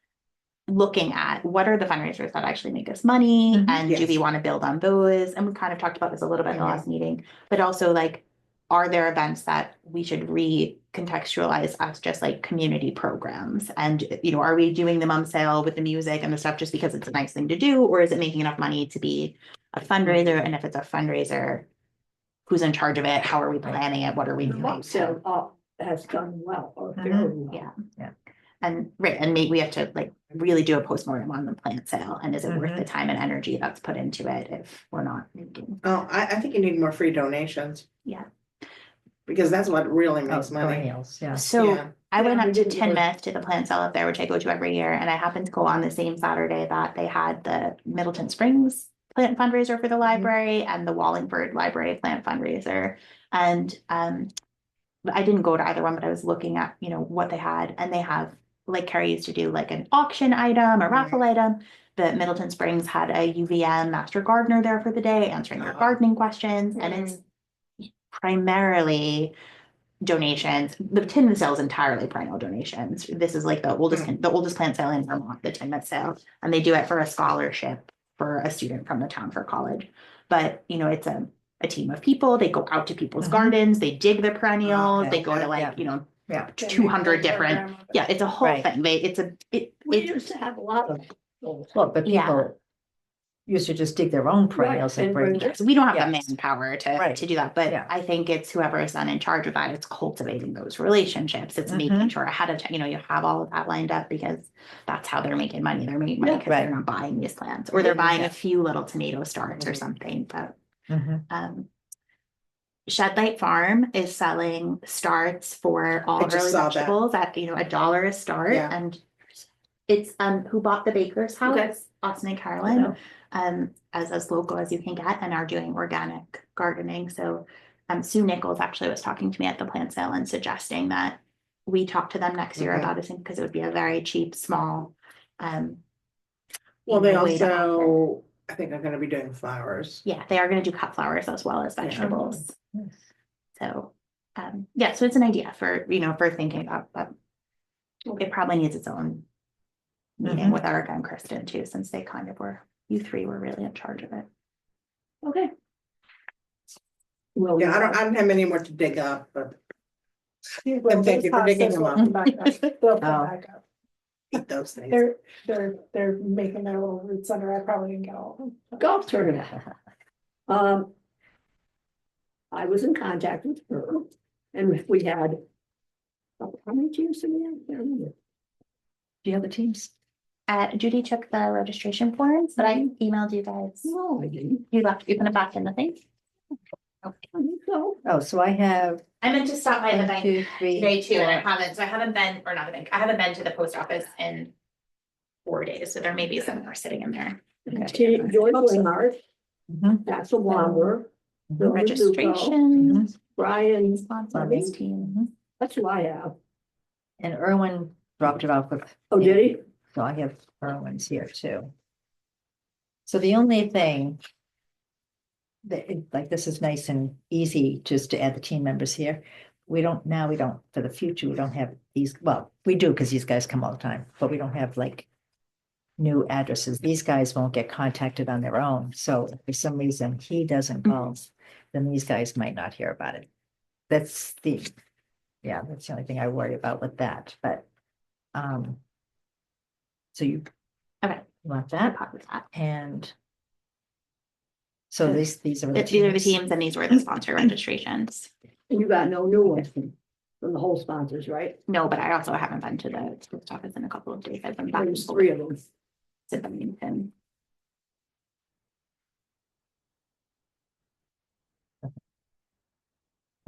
Speaker 2: looking at what are the fundraisers that actually make us money
Speaker 4: Mhm.
Speaker 2: and do we
Speaker 3: Yes.
Speaker 2: want to build on those? And we kind of talked about this a little bit in the last meeting, but also like, are there events that we should recontextualize as just like community programs? And, are we doing the mum sale with the music and the stuff just because it's a nice thing to do? Or is it making enough money to be a fundraiser? And if it's a fundraiser, who's in charge of it? How are we planning it? What are we
Speaker 1: The
Speaker 2: doing?
Speaker 1: mop sale has done well, or
Speaker 4: Mhm.
Speaker 1: fairly well.
Speaker 2: Yeah. And maybe we have to like really do a postmortem on the plant sale. And is it worth the time and energy that's put into it if we're not making?
Speaker 3: Oh, I think you need more free donations.
Speaker 2: Yeah.
Speaker 3: Because that's what really
Speaker 4: Oh,
Speaker 3: makes money.
Speaker 4: perennials, yeah.
Speaker 2: So
Speaker 3: Yeah.
Speaker 2: I went
Speaker 1: Yeah,
Speaker 2: up
Speaker 1: we
Speaker 2: to
Speaker 1: didn't really-
Speaker 2: Tinmouth to the plant sale up there, which I go to every year. And I happened to go on the same Saturday that they had the Middleton Springs plant fundraiser for the library and the Wallingford Library plant fundraiser. And I didn't go to either one, but I was looking at, what they had, and they have, like Carrie used to do, like an auction item, a raffle item. The Middleton Springs had a UVM master gardener there for the day, answering your gardening questions, and it's primarily donations. The Tinmouth sale is entirely perennial donations. This is like the oldest plant sale in Vermont, the Tinmouth sale, and they do it for a scholarship for a student from the town for college. But it's a team of people. They go out to people's gardens. They dig the perennials.
Speaker 3: Okay.
Speaker 2: They go to like
Speaker 4: Yeah.
Speaker 5: They make
Speaker 2: 200
Speaker 5: a
Speaker 2: different.
Speaker 5: program of it.
Speaker 2: Yeah, it's a whole
Speaker 4: Right.
Speaker 2: thing.
Speaker 1: We
Speaker 2: It's
Speaker 1: used to have a lot of those.
Speaker 4: Well, but
Speaker 2: Yeah.
Speaker 4: people used to just dig their own perennials and
Speaker 1: and
Speaker 4: bring.
Speaker 1: bring
Speaker 2: So we don't have the
Speaker 4: Yes.
Speaker 2: manpower
Speaker 4: Right.
Speaker 2: to do that, but
Speaker 4: Yeah.
Speaker 2: I think it's whoever's then in charge of that, it's cultivating those relationships. It's making
Speaker 4: Mhm.
Speaker 2: sure ahead of time, you have all of that lined up because that's how they're making money. They're making money
Speaker 1: Yeah.
Speaker 2: because they're
Speaker 4: Right.
Speaker 2: not buying these plants or they're buying
Speaker 4: Yeah.
Speaker 2: a few little tomato starts or
Speaker 4: Mhm.
Speaker 2: something, but
Speaker 4: Mhm.
Speaker 2: Shed Light Farm is selling starts for all
Speaker 3: I just
Speaker 2: early
Speaker 3: saw that.
Speaker 2: vegetables at, $1 a start
Speaker 3: Yeah.
Speaker 2: and it's, who bought the baker's house,
Speaker 1: Okay.
Speaker 2: Austin and Carolyn,
Speaker 1: Yeah.
Speaker 2: as local as you can get and are doing organic gardening. So, Sue Nichols actually was talking to me at the plant sale and suggesting that we talk to them next year
Speaker 3: Okay.
Speaker 2: about it because it would be a very cheap, small,
Speaker 3: Well, they
Speaker 2: way to offer.
Speaker 3: also, I think are gonna be doing flowers.
Speaker 2: Yeah, they are going to do cut flowers as well as vegetables.
Speaker 4: Yes.
Speaker 2: So, yeah, so it's an idea for thinking about, but it probably needs its own meeting
Speaker 4: Mhm.
Speaker 2: with Erica and Kristen too, since they kind of you three were really in charge of it.
Speaker 1: Okay. Well,
Speaker 3: Yeah, I don't have any more to dig up, but
Speaker 5: Well,
Speaker 3: And thank you for
Speaker 5: those
Speaker 3: digging
Speaker 5: hostas
Speaker 3: them
Speaker 5: will
Speaker 3: up.
Speaker 5: come back up. They'll come
Speaker 4: Oh.
Speaker 5: back up.
Speaker 3: eat those things.
Speaker 5: They're making their little roots under. I probably didn't get all of them.
Speaker 1: golf tournament. I was in contact with her and we had, how many teams did we have? I can't remember.
Speaker 4: Do you have the teams?
Speaker 2: Judy took the registration forms, but I emailed you guys.
Speaker 1: No, I didn't.
Speaker 2: You put it back in the thing.
Speaker 1: I think so.
Speaker 4: Oh, so I have
Speaker 2: I meant to stop by the
Speaker 4: 1,
Speaker 2: bank
Speaker 4: 2, 3.
Speaker 2: today too, and I
Speaker 4: 4.
Speaker 2: haven't, so I haven't been, or not the bank, I haven't been to the post office in 4 days, so there may be some more sitting in there.
Speaker 1: Okay, Joy Winhart,
Speaker 4: Mhm.
Speaker 1: that's a Womber,
Speaker 4: Mhm.
Speaker 1: Bill Rizzuto,
Speaker 2: Registration,
Speaker 1: Brian,
Speaker 2: sponsors team.
Speaker 1: that's who I have.
Speaker 4: And Erwin dropped it off with.
Speaker 1: Oh, did he?
Speaker 4: So I have Erwin's here too. So the only thing that, like, this is nice and easy just to add the team members here. We don't, for the future, we don't have these, well, we do because these guys come all the time, but we don't have like new addresses. These guys won't get contacted on their own. So if for some reason he doesn't call, then these guys might not hear about it. That's the only thing I worry about with that, but, so you.
Speaker 2: Okay.
Speaker 4: Want
Speaker 2: I
Speaker 4: that?
Speaker 2: pop with that.
Speaker 4: And so these are the
Speaker 2: These are the
Speaker 4: teams.
Speaker 2: teams and these were the sponsor registrations.
Speaker 1: And you got no new ones from the whole sponsors, right?
Speaker 2: No, but I also haven't been to the post office in a couple of days. I've been back
Speaker 1: There's 3 of them.
Speaker 2: to Bennington.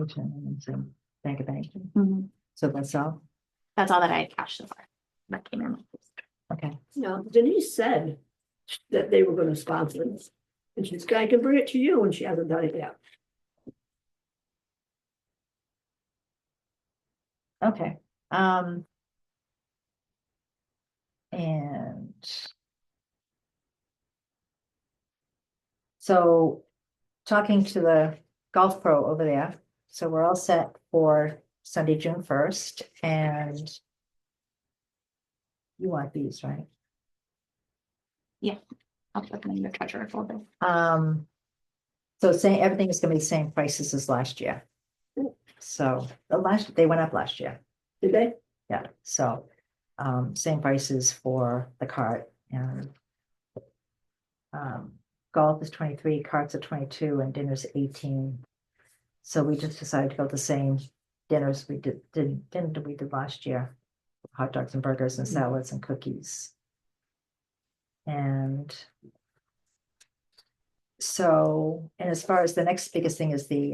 Speaker 4: Okay, and so Bank of Banking.
Speaker 2: Mhm.
Speaker 4: So that's all.
Speaker 2: That's all that I cashed so far. That came in.
Speaker 4: Okay.
Speaker 1: Now, Denise said that they were gonna sponsor this. And she's, I can bring it to you, and she hasn't done it yet.
Speaker 4: Okay. And so talking to the golf pro over there, so we're all set for Sunday, June 1st, and you want these, right?
Speaker 2: I'll put them in your treasurer folder.
Speaker 4: So saying everything is gonna be the same prices as last year. So they went up last year.
Speaker 1: Did they?
Speaker 4: Yeah, so, same prices for the cart and. Golf is 23, carts are 22, and dinner's 18. So we just decided to go the same dinners we did last year. Hot dogs and burgers and salads and cookies. And. So, and as far as the next biggest thing is the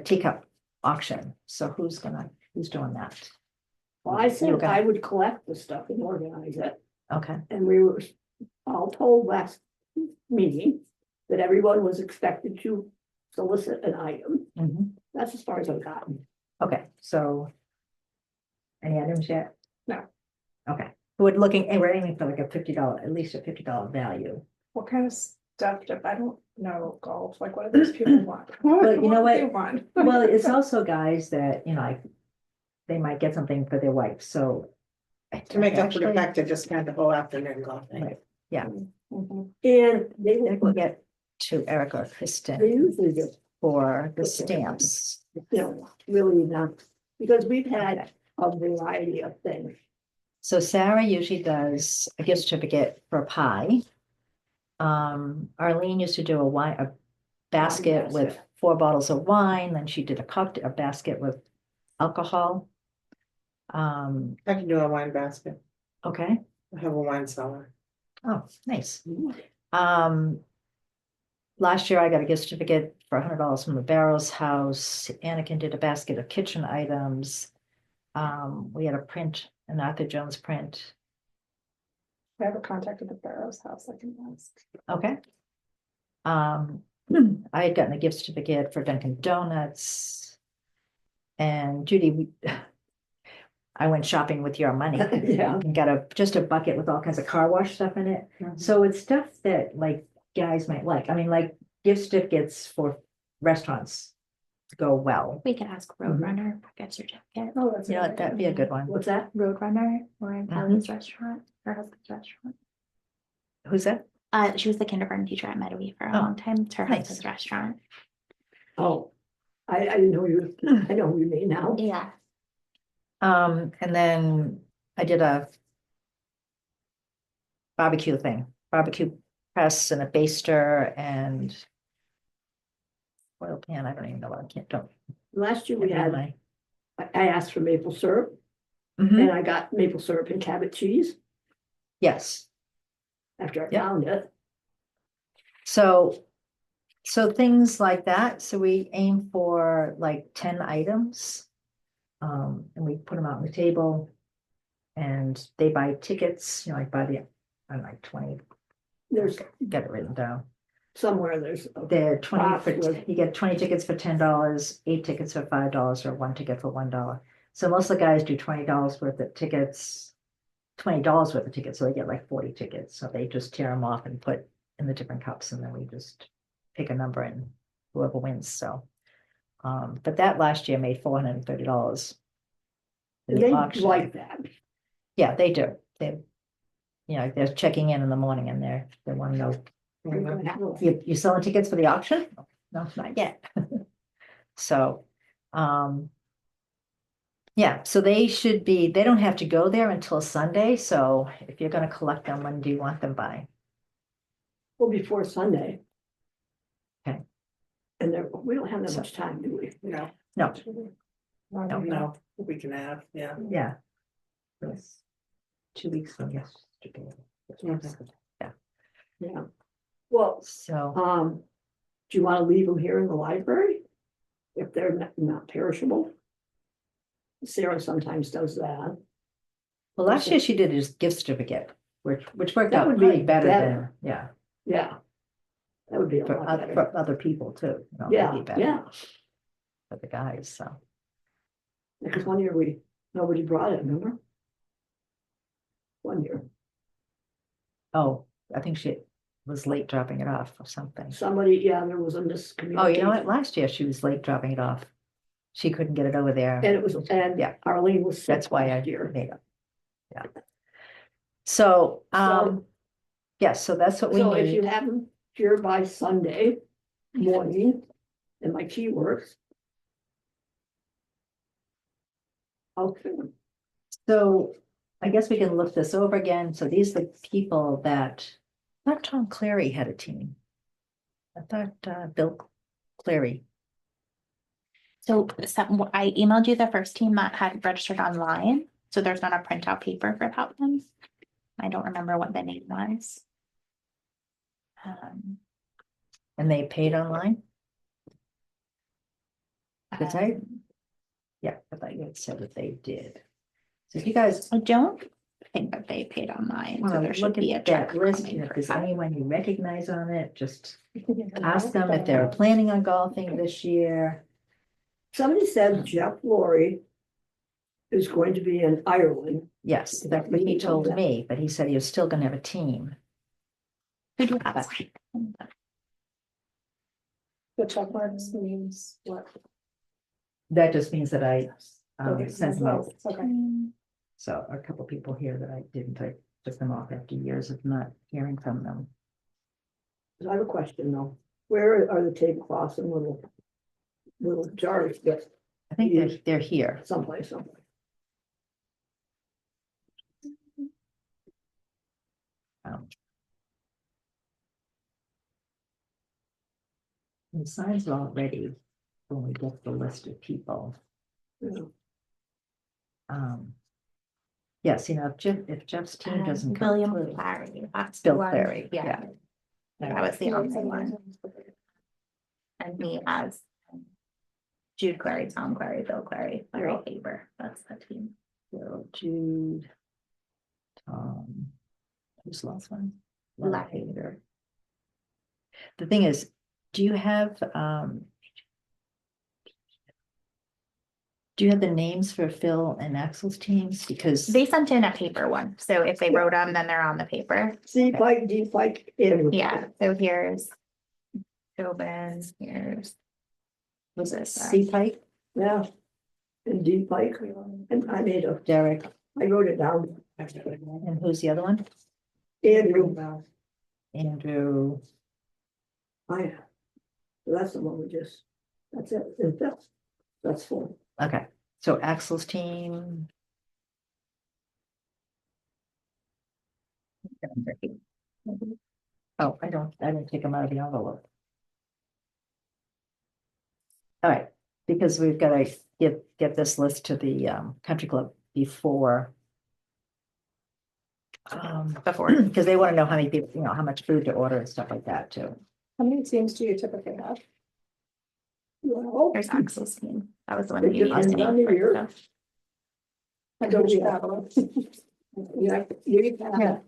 Speaker 4: teacup auction. So who's doing that?
Speaker 1: Well, I said
Speaker 4: Okay.
Speaker 1: I would collect the stuff and organize it.
Speaker 4: Okay,
Speaker 1: And we were all told last meeting that everyone was expected to solicit an item.
Speaker 4: mhm.
Speaker 1: That's as far as I've gotten.
Speaker 4: Okay, so. Any items yet?
Speaker 5: No.
Speaker 4: Okay, we're aiming for like a $50, at least a $50 value.
Speaker 5: What kind of stuff, I don't know golf, like what do those people want?
Speaker 4: Well, you know
Speaker 5: do they
Speaker 4: what?
Speaker 5: want?
Speaker 4: Well, it's also guys that, like, they might get something for their wife, so.
Speaker 3: To make up for the
Speaker 4: Actually,
Speaker 3: fact they just spent the whole afternoon golfing.
Speaker 4: Right. Yeah,
Speaker 5: Mhm.
Speaker 1: And they
Speaker 4: I
Speaker 1: will
Speaker 4: can
Speaker 1: put,
Speaker 4: get to Erica or
Speaker 1: they
Speaker 4: Kristen
Speaker 1: usually just,
Speaker 4: for the stamps.
Speaker 1: really not, because we've had a variety of things.
Speaker 4: So Sarah usually does a gift certificate for a pie. Arlene used to do a basket with
Speaker 1: basket.
Speaker 4: 4 bottles of wine, then she did a basket with alcohol.
Speaker 3: I can do a wine basket.
Speaker 4: Okay,
Speaker 3: I have a wine cellar.
Speaker 4: oh, nice. Last year I got a gift certificate for $100 from the Barrows House. Anakin did a basket of kitchen items. We had an Arthur Jones print.
Speaker 5: I have a contact at the Barrows house, I can ask.
Speaker 4: Okay. I had gotten a gift certificate for Dunkin' Donuts. And Judy, I went shopping with your money
Speaker 1: Yeah,
Speaker 4: and got just a bucket with all kinds of car wash stuff in it. So it's stuff that like guys might like. I mean, like gift certificates for restaurants go well.
Speaker 2: We could ask Roadrunner for gift certificate.
Speaker 5: Oh, that's.
Speaker 4: You know,
Speaker 5: a good
Speaker 4: that'd be a good one.
Speaker 1: what's that?
Speaker 2: Roadrunner, or in Kelly's restaurant, her husband's restaurant.
Speaker 4: Who's that?
Speaker 2: She was the kindergarten teacher at Meadowy for a
Speaker 4: Oh,
Speaker 2: long time. It's her
Speaker 4: nice.
Speaker 2: husband's restaurant.
Speaker 1: Oh, I didn't know you, I know who you mean now.
Speaker 2: Yeah.
Speaker 4: And then I did a barbecue press and a baster and oil pan. I don't even know what don't.
Speaker 1: Last year we
Speaker 4: can't read
Speaker 1: had,
Speaker 4: my-
Speaker 1: I asked for maple syrup
Speaker 4: Mhm.
Speaker 1: and I got maple syrup and Cabot cheese
Speaker 4: Yes.
Speaker 1: after I
Speaker 4: Yeah.
Speaker 1: found it.
Speaker 4: So things like that. So we aim for like 10 items. And we put them out on the table and they buy tickets, like by the, I don't know, like 20,
Speaker 1: There's
Speaker 4: get it written down.
Speaker 1: somewhere there's,
Speaker 4: They're 20
Speaker 1: Box
Speaker 4: for,
Speaker 1: with-
Speaker 4: you get 20 tickets for $10, 8 tickets for $5, or 1 ticket for $1. So most of the guys do $20 worth of tickets, $20 worth of tickets, so they get like 40 tickets. So they just tear them off and put in the different cups, and then we just pick a number and whoever wins. So, but that last year made $430. in the
Speaker 1: they
Speaker 4: auction.
Speaker 1: like that.
Speaker 4: Yeah, they do. They're checking in the morning and they want to know,
Speaker 1: We're gonna have a-
Speaker 4: you selling tickets for the auction? No, not yet. So, yeah, so they don't have to go there until Sunday. So if you're gonna collect them, when do you want them by?
Speaker 1: Well, before Sunday.
Speaker 4: Okay.
Speaker 1: And there, we don't have that
Speaker 4: So-
Speaker 1: much time, do we?
Speaker 3: No,
Speaker 4: No,
Speaker 3: no, we can have, yeah.
Speaker 4: yeah. Yes. 2 weeks from yesterday.
Speaker 3: Mhm.
Speaker 1: Yeah. Well,
Speaker 4: So,
Speaker 1: do you want to leave them here in the library? If they're not perishable? Sarah sometimes does that.
Speaker 4: well, last year she did his gift certificate, which worked
Speaker 1: That
Speaker 4: out
Speaker 1: would be
Speaker 4: probably better than,
Speaker 1: better.
Speaker 4: yeah,
Speaker 1: Yeah. That would be a
Speaker 4: for
Speaker 1: lot
Speaker 4: other,
Speaker 1: better.
Speaker 4: for other people too.
Speaker 1: Yeah,
Speaker 4: maybe better
Speaker 1: yeah.
Speaker 4: For the guys, so.
Speaker 1: Because one year nobody brought it, remember? One year,
Speaker 4: Oh, I think she was late dropping it off or something.
Speaker 1: somebody, yeah, there was a miscommunication.
Speaker 4: Oh, you know what? Last year she was late dropping it off. She couldn't get it over there.
Speaker 1: And it was, and
Speaker 4: Yeah.
Speaker 1: Arlene was sick
Speaker 4: That's why I
Speaker 1: last year.
Speaker 4: made it. Yeah. So, yes, so that's what we
Speaker 1: So if you
Speaker 4: need.
Speaker 1: have them here by Sunday morning, and my key works. Okay,
Speaker 4: So I guess we can look this over again. So these are the people that, I thought Tom Clary had a team. I thought Bill Clary.
Speaker 2: So I emailed you the first team that had registered online. So there's not a printout paper for that one. I don't remember what the name was.
Speaker 4: And they paid online? Did they? Yeah, I thought you had said that they did. So if you guys
Speaker 2: I don't think that they paid online, so
Speaker 4: want
Speaker 2: there
Speaker 4: to
Speaker 2: should
Speaker 4: look
Speaker 2: be a
Speaker 4: at
Speaker 2: check
Speaker 4: that list,
Speaker 2: coming
Speaker 4: and if
Speaker 2: for
Speaker 4: there's
Speaker 2: that.
Speaker 4: anyone you recognize on it, just ask them if they're planning on golfing this year.
Speaker 1: somebody said Jeff Laurie is going to be in Ireland.
Speaker 4: Yes, that's what he told me, but he said he was still gonna have a team.
Speaker 2: Who do you have?
Speaker 5: The check marks means what?
Speaker 4: That just means that I sent them out.
Speaker 5: Okay.
Speaker 4: So a couple people here that I didn't, I took them off after years of not hearing from them.
Speaker 1: I have a question though, where are the tablecloths and little jars that
Speaker 4: I think they're here.
Speaker 1: someplace?
Speaker 4: The signs are all ready when we get the list of people.
Speaker 1: Yeah.
Speaker 4: Yes, if Jeff's team doesn't come
Speaker 2: William
Speaker 4: through.
Speaker 2: Clary, that's the
Speaker 4: Bill
Speaker 2: one.
Speaker 4: Clary,
Speaker 2: Yeah, that was the only one. And he has Jude Clary, Tom Clary, Bill Clary, Larry
Speaker 1: Yeah.
Speaker 2: Faber, that's the team.
Speaker 4: Bill, Jude, Tom, who's the last one?
Speaker 2: Larry.
Speaker 4: Hader. The thing is, do you have the names for Phil and Axel's teams? Because
Speaker 2: They sent in a paper one, so if they
Speaker 1: Yeah.
Speaker 2: wrote them, then they're on the paper.
Speaker 1: C Pike, D Pike, and.
Speaker 2: Yeah, so here's Tobin, here's. Was this?
Speaker 4: C Pike,
Speaker 1: Yeah. And D Pike, and I made a,
Speaker 4: Derek,
Speaker 1: I wrote it down,
Speaker 4: and who's the other one?
Speaker 1: Andrew,
Speaker 4: Andrew.
Speaker 1: that's the one we just, that's it, that's full.
Speaker 4: Okay, so Axel's team. Oh, I didn't take them out of the envelope. All right, because we've got to get this list to the country club before.
Speaker 2: Before.
Speaker 4: Because they want to know how many people, how much food to order and stuff like that too.
Speaker 5: How many teams do you typically have?
Speaker 1: Well,
Speaker 2: Here's Axel's team, that was the one that
Speaker 1: It
Speaker 2: you needed to
Speaker 1: depends on
Speaker 2: name
Speaker 1: the year.
Speaker 2: for stuff.
Speaker 5: I don't have them.
Speaker 1: yeah,
Speaker 4: Yeah.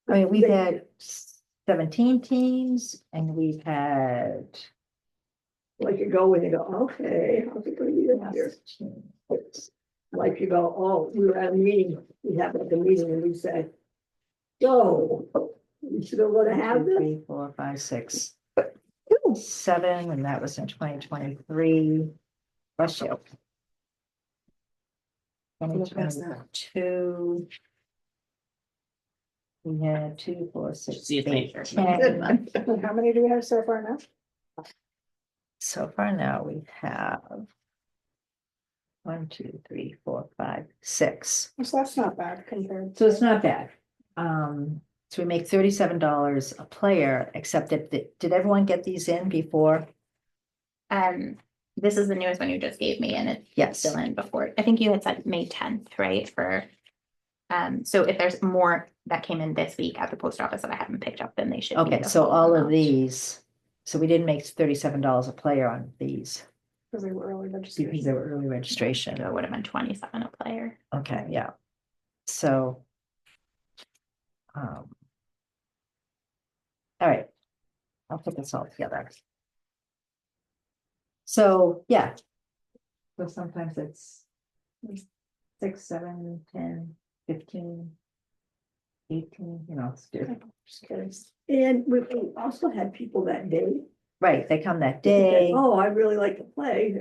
Speaker 4: I mean, we've had 17 teams and we've had.
Speaker 1: like you go and you go, okay, how's it gonna be this year? Like you go, oh, we were at a meeting, we happened at the meeting and we said, so, we still gonna have this?
Speaker 4: 3, 4, 5, 6, 7, and that was in 2023. Bless you.
Speaker 3: Look past that.
Speaker 4: 2022. We had 2, 4, 6,
Speaker 2: See if
Speaker 4: 8,
Speaker 2: they-
Speaker 4: 10.
Speaker 5: And how many do we have so far now?
Speaker 4: So far now we have 1, 2, 3, 4, 5, 6.
Speaker 5: So that's not bad compared.
Speaker 4: So it's not bad. So we make $37 a player, except that did everyone get these in before?
Speaker 2: This is the newest one you just gave me and it's
Speaker 4: Yes.
Speaker 2: still in before, I think you had said May 10th, right, for. So if there's more that came in this week at the post office that I haven't picked up, then they should. be
Speaker 4: Okay,
Speaker 2: the
Speaker 4: so
Speaker 2: full
Speaker 4: all of
Speaker 2: amount.
Speaker 4: these, so we didn't make $37 a player on these
Speaker 5: Because they were early
Speaker 4: because
Speaker 5: registration.
Speaker 4: they were early registration.
Speaker 2: So it would have been 27 a player.
Speaker 4: Okay, yeah. So. All right. I'll put this all together. So, yeah. So sometimes it's 6, 7, 10, 15, 18, it's different.
Speaker 5: Just curious.
Speaker 1: And we also had people that day.
Speaker 4: Right, they come that
Speaker 1: that,
Speaker 4: day.
Speaker 1: oh, I really like to play.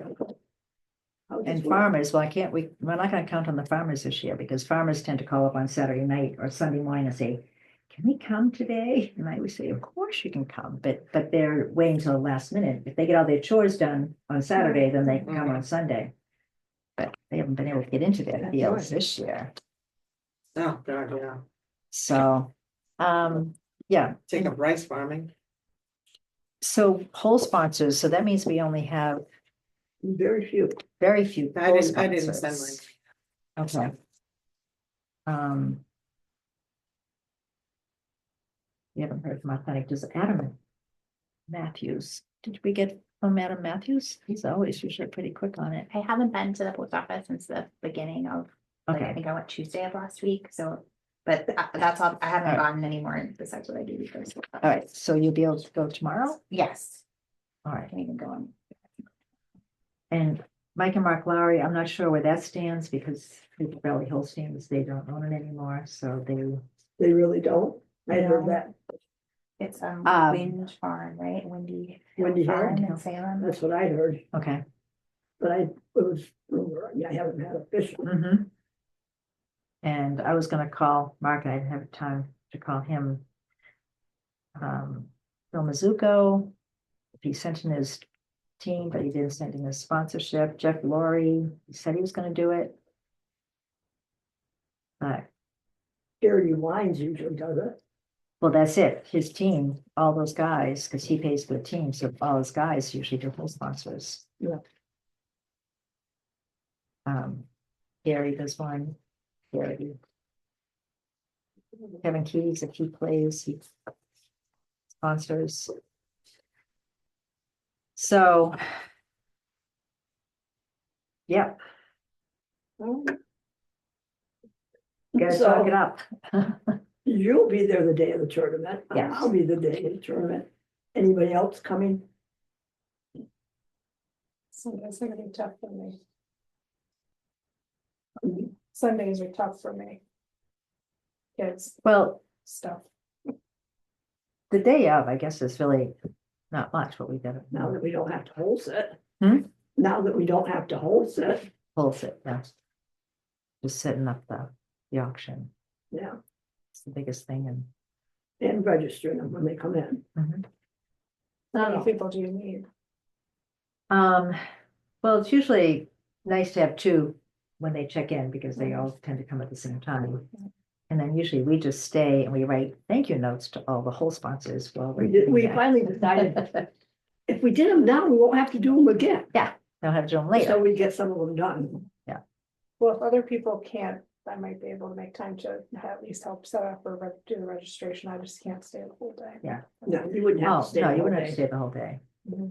Speaker 1: How does
Speaker 4: And
Speaker 1: this work?
Speaker 4: farmers, well, we're not gonna count on the farmers this year because farmers tend to call up on Saturday night or Sunday morning and say, can we come today? And I would say, of course you can come, but they're waiting till the last minute. If they get all their chores done on Saturday, then they can come on Sunday. But they haven't been able to get into their
Speaker 1: That's
Speaker 4: fields
Speaker 1: right.
Speaker 4: this year.
Speaker 3: Oh, God, yeah.
Speaker 4: So, yeah.
Speaker 3: Take up rice farming.
Speaker 4: So poll sponsors, so that means we only have
Speaker 1: Very few.
Speaker 4: very few
Speaker 3: I
Speaker 4: poll
Speaker 3: didn't send
Speaker 4: sponsors.
Speaker 3: mine.
Speaker 4: Okay. We haven't heard from authentic, does Adam Matthews, did we get from Adam Matthews? He's always usually pretty quick on it.
Speaker 2: I haven't been to the post office since the beginning of, like, I
Speaker 4: Okay,
Speaker 2: think I went Tuesday of last week, so. But that's all, I haven't
Speaker 4: All right.
Speaker 2: gotten any more besides what I do before.
Speaker 4: all right, so you'll be able to go tomorrow?
Speaker 2: Yes,
Speaker 4: All
Speaker 2: I
Speaker 4: right,
Speaker 2: can even go on.
Speaker 4: and Mike and Mark Lowry, I'm not sure where that stands because the Valley Holsteins, they don't own it anymore, so
Speaker 1: They really don't. I heard
Speaker 2: No.
Speaker 1: that.
Speaker 2: It's
Speaker 4: Wind
Speaker 2: Farm, right? Windy
Speaker 1: Windy
Speaker 2: Farm
Speaker 1: Hill.
Speaker 2: in Salem.
Speaker 1: That's what I heard,
Speaker 4: okay.
Speaker 1: but it was, I haven't had official.
Speaker 4: Mm-hmm. And I was gonna call Mark, I didn't have time to call him. Phil Mizuko, he sent in his team, but he didn't send in his sponsorship. Jeff Laurie, he said he was gonna do it. But
Speaker 1: Charity Wines usually does it.
Speaker 4: Well, that's it, his team, all those guys, because he pays for the team, so all his guys usually do full sponsors.
Speaker 1: Yeah.
Speaker 4: Gary does one, Gary. Kevin Keys, if he plays, he sponsors. So. Yeah, gotta talk it
Speaker 1: So
Speaker 4: up.
Speaker 1: you'll be there the day of the tournament.
Speaker 4: Yes.
Speaker 1: I'll be the day of the tournament. Anybody else coming?
Speaker 5: Sundays are gonna be tough for me. Sundays are tough for me. Kids,
Speaker 4: Well,
Speaker 5: stuff.
Speaker 4: the day of, I guess, is really not much, but we gotta
Speaker 1: Now that we don't have to hold it.
Speaker 4: Hmm?
Speaker 1: Now that we don't have to hold it,
Speaker 4: pulse it, yeah. Just setting up the auction,
Speaker 1: yeah,
Speaker 4: it's the biggest thing, and
Speaker 1: and registering them when they come in.
Speaker 5: How many people do you need?
Speaker 4: well, it's usually nice to have two when they check in, because they all tend to come at the same time. And then usually we just stay and we write thank you notes to all the whole sponsors while we're doing
Speaker 1: We
Speaker 4: that.
Speaker 1: finally decided, if we did them now, we won't have to do them again.
Speaker 4: They'll have to do them
Speaker 1: So
Speaker 4: later,
Speaker 1: we get some of them done.
Speaker 5: Well, if other people can't, I might be able to make time to at least help set up or do the registration. I just can't stay the whole day.
Speaker 4: Yeah.
Speaker 1: No, you wouldn't have
Speaker 4: oh,
Speaker 1: to stay.
Speaker 4: no,
Speaker 1: the
Speaker 4: you
Speaker 1: whole
Speaker 4: wouldn't have to
Speaker 1: day.
Speaker 4: stay the whole day,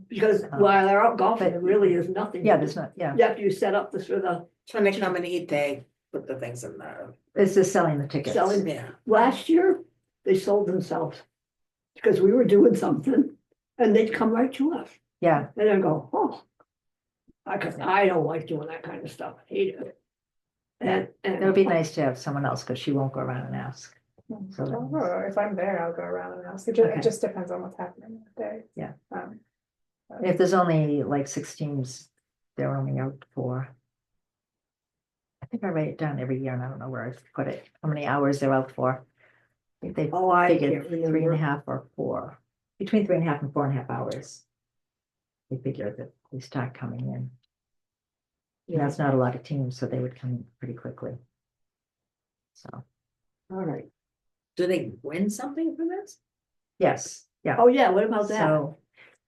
Speaker 1: Because while they're out golfing,
Speaker 4: but-
Speaker 1: there really is nothing.
Speaker 4: yeah,
Speaker 1: to
Speaker 4: there's
Speaker 1: do.
Speaker 4: not, yeah,
Speaker 1: After you set up this for the,
Speaker 3: So when they come and eat, they put the things in there.
Speaker 4: it's just selling the tickets.
Speaker 1: Selling-
Speaker 3: Yeah.
Speaker 1: last year, they sold themselves. Because we were doing something and they'd come right to us
Speaker 4: Yeah,
Speaker 1: and then go, oh. I don't like doing that kind of stuff. I hate it. And.
Speaker 4: it would be nice to have someone else, because she won't go around and ask. So that means-
Speaker 5: Oh, if I'm there, I'll go around and ask.
Speaker 4: Okay.
Speaker 5: It just depends on what's happening that day.
Speaker 4: Yeah.
Speaker 5: And
Speaker 4: If there's only like 6 teams, they're only out for. I think I write it down every year and I don't know where I put it, how many hours they're out for. I think they
Speaker 1: Oh, I
Speaker 4: figured
Speaker 1: can't
Speaker 4: 3.5
Speaker 1: remember.
Speaker 4: or 4, between 3.5 and 4.5 hours. They figure that they start coming in. And
Speaker 1: Yeah,
Speaker 4: that's not a lot of teams, so they would come in pretty quickly. So,
Speaker 1: all right.
Speaker 3: Do they win something for this?
Speaker 4: yes, yeah.
Speaker 1: Oh, yeah, what about that?
Speaker 4: So,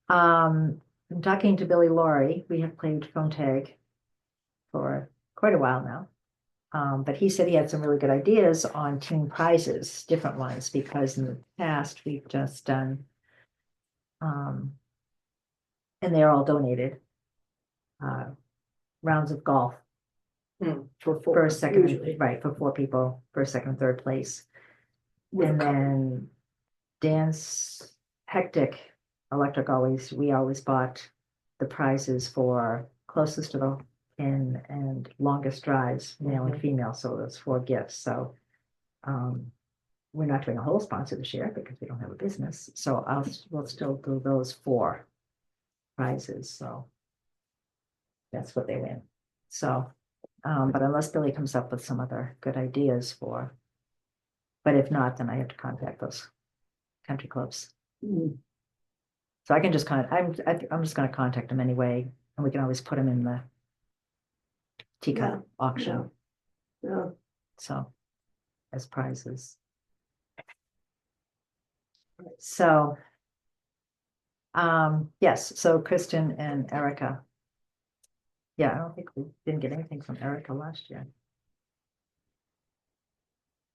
Speaker 4: I'm talking to Billy Laurie, we have played phone tag for quite a while now. But he said he had some really good ideas on team prizes, different ones, because in the past we've just done. And they're all donated. Rounds of golf,
Speaker 1: For four,
Speaker 4: first, second,
Speaker 1: usually.
Speaker 4: right, for 4 people, first, second, third place.
Speaker 1: With a
Speaker 4: And
Speaker 1: couple.
Speaker 4: then Dan's Hectic Electric we always bought the prizes for closest to the pin and longest drives, male and female, so those 4 gifts, so. We're not doing a whole sponsor this year because we don't have a business, so we'll still do those 4 prizes, so. That's what they win, so, but unless Billy comes up with some other good ideas for. But if not, then I have to contact those country clubs.
Speaker 1: Mm,
Speaker 4: So I can just I'm just gonna contact them anyway, and we can always put them in the teacup auction,
Speaker 1: yeah.
Speaker 4: so, as prizes. So. Yes, so Kristen and Erica. Yeah, I don't think we didn't get anything from Erica last year.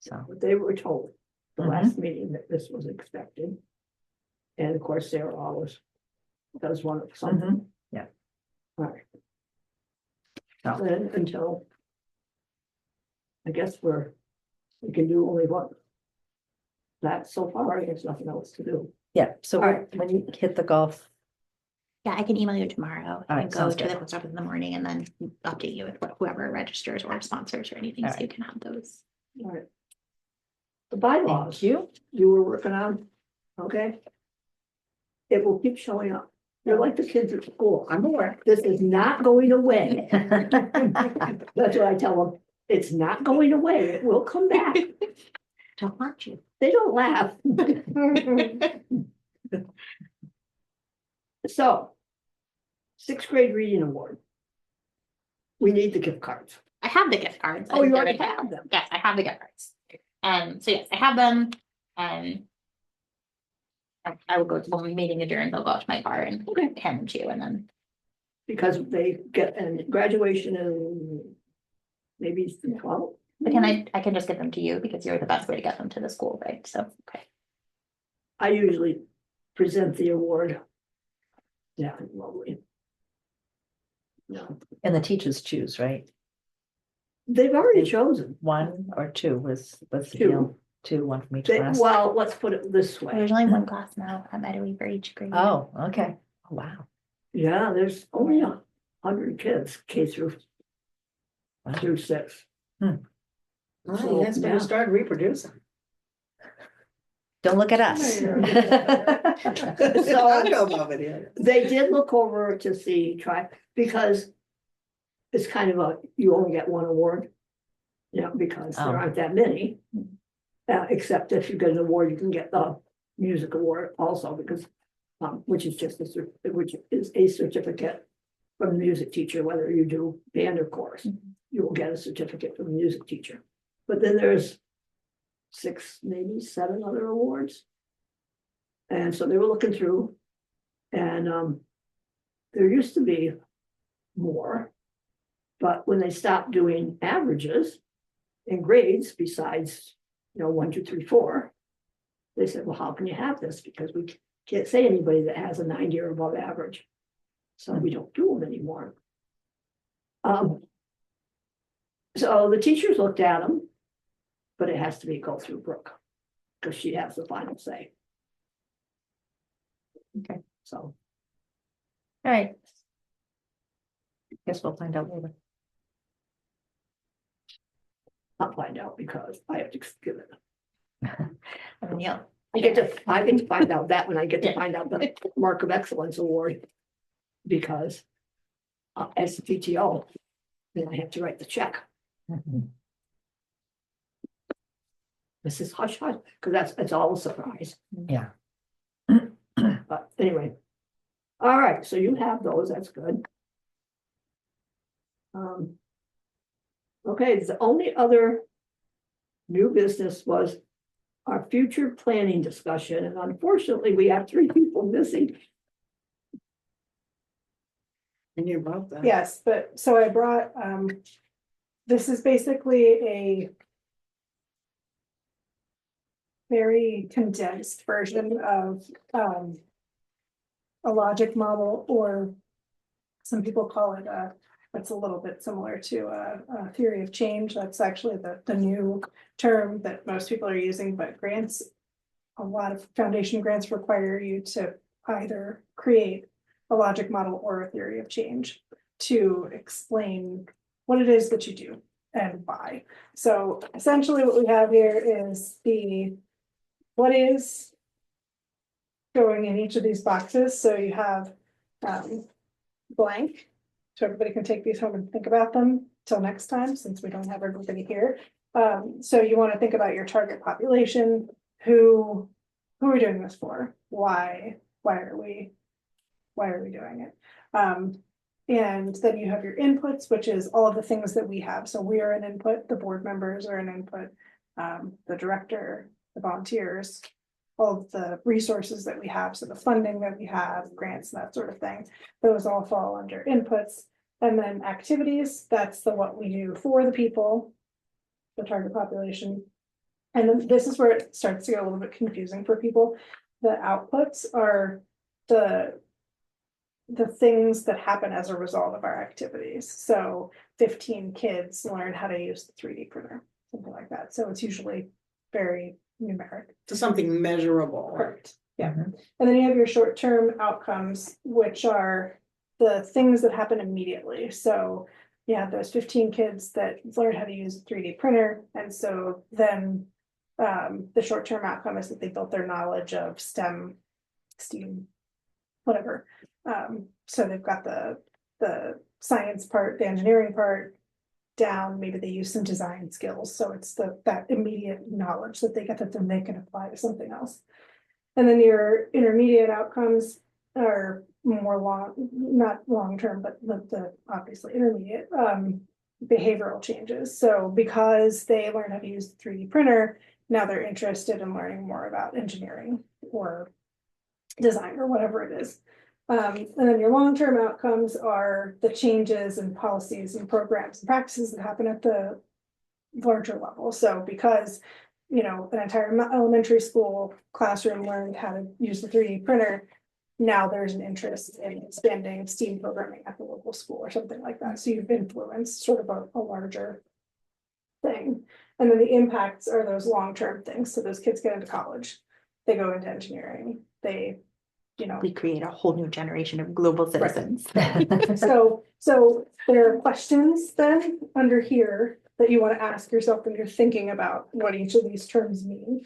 Speaker 4: So,
Speaker 1: But they were told the
Speaker 4: Mhm.
Speaker 1: last meeting that this was expected. And of course, Sarah always does one of something.
Speaker 4: yeah.
Speaker 1: All right.
Speaker 4: So.
Speaker 1: Then until. I guess we can do only what. That so far, there's nothing else to do.
Speaker 4: Yeah, so
Speaker 1: All right.
Speaker 4: when you hit the golf,
Speaker 2: Yeah, I can email you tomorrow
Speaker 4: right,
Speaker 2: and go
Speaker 4: sounds
Speaker 2: to the
Speaker 4: good.
Speaker 2: post office in the morning and then update you with whoever registers or sponsors or anything,
Speaker 4: All
Speaker 2: so you can have those.
Speaker 1: All right. The bylaws
Speaker 4: thank you.
Speaker 1: you were working on, okay? It will keep showing up. You're like the kids at school.
Speaker 3: I'm aware.
Speaker 1: This is not going away. That's what I tell them. It's not going away. It will come back.
Speaker 2: Don't want you.
Speaker 1: They don't laugh. So. 6th grade reading award. We need the gift cards.
Speaker 2: I have the gift cards. I
Speaker 1: Oh, you
Speaker 2: didn't
Speaker 1: already
Speaker 2: give it-
Speaker 1: have them.
Speaker 2: Yes, I have the gift cards. So yes, I have them. I will go to when the meeting adjourned, they'll go out to my car and hand them to you and then.
Speaker 1: because they get, and graduation in maybe 12.
Speaker 2: But I can just give them to you because you're the best way to get them to the school, right? So, okay.
Speaker 1: I usually present the award. Yeah, lovely. No,
Speaker 4: And the teachers choose, right?
Speaker 1: they've already
Speaker 4: They-
Speaker 1: chosen.
Speaker 4: One or two was the
Speaker 1: Two.
Speaker 4: deal? Two, one from each class?
Speaker 1: Well, let's put it this way.
Speaker 2: There's only one class now at Meadowy for each grade.
Speaker 4: Oh, okay. Oh, wow.
Speaker 1: Yeah, there's only 100 kids, K through
Speaker 4: Wow.
Speaker 1: 6.
Speaker 3: Well, you guys better
Speaker 1: Yeah.
Speaker 3: start reproducing.
Speaker 4: Don't look at us.
Speaker 1: So-
Speaker 3: I know about it.
Speaker 1: They did look over to see, because it's kind of you only get one award. Because there
Speaker 4: Oh.
Speaker 1: aren't that many. Except if you get an award, you can get the music award also, because, which is just which is a certificate from the music teacher, whether you do band or chorus. You will get a certificate from the music teacher. But then there's 6, maybe 7 other awards. And so they were looking through, and there used to be more. But when they stopped doing averages and grades besides, 1, 2, 3, 4, they said, well, how can you have this? Because we can't say anybody that has a 90 or above average. So we don't do them anymore. So the teachers looked at them, but it has to go through Brooke, because she has the final say.
Speaker 4: Okay.
Speaker 1: So
Speaker 4: All right. Guess we'll find out later.
Speaker 1: I'll find out because I have to give it.
Speaker 2: And then you'll-
Speaker 1: I get to find out that when I get to
Speaker 2: Yeah.
Speaker 1: find out the Mark of Excellence Award. Because as the PTO, then I have to write the check.
Speaker 4: Mhm.
Speaker 1: This is hush hush, because it's all a surprise.
Speaker 4: Yeah.
Speaker 1: But anyway. All right, so you have those, that's good. Okay, the only other new business was our future planning discussion, and unfortunately, we have 3 people missing.
Speaker 3: And you're both then.
Speaker 5: Yes, but so I brought, this is basically a very condensed version of, a logic model, or some people call it it's a little bit similar to a theory of change. That's actually the new term that most people are using, but grants, a lot of foundation grants require you to either create a logic model or a theory of change to explain what it is that you do and why. So essentially what we have here is what is going in each of these boxes. So you have blank. So everybody can take these home and think about them till next time, since we don't have everybody here. So you want to think about your target population, who are we doing this for? Why are we doing it? And then you have your inputs, which is all of the things that we have. So we are an input, the board members are an input, the director, the volunteers, all of the resources that we have, so the funding that we have, grants, that sort of thing. Those all fall under inputs. And then activities, that's what we do for the people, the target population. And then this is where it starts to get a little bit confusing for people. The outputs are the things that happen as a result of our activities. So 15 kids learn how to use the 3D printer, something like that. So it's usually very numeric.
Speaker 3: To something measurable.
Speaker 5: Correct. Yeah. And then you have your short-term outcomes, which are the things that happen immediately. So yeah, those 15 kids that learn how to use a 3D printer. And so then the short-term outcome is that they built their knowledge of STEM, whatever. So they've got the science part, the engineering part down, maybe they use some design skills. So it's that immediate knowledge that they get that then they can apply to something else. And then your intermediate outcomes are more not long-term, but the obviously intermediate behavioral changes. So because they learn how to use the 3D printer now they're interested in learning more about engineering or design or whatever it is. And then your long-term outcomes are the changes in policies and programs and practices that happen at the larger level. So because, you know, an entire elementary school classroom learned how to use the 3D printer, now there's an interest in expanding STEAM programming at the local school or something like that. So you've influenced sort of a larger thing. And then the impacts are those long-term things. So those kids get into college, they go into engineering, they, you know.
Speaker 2: We create a whole new generation of global citizens.
Speaker 5: So there are questions then under here that you want to ask yourself when you're thinking about what each of these terms mean.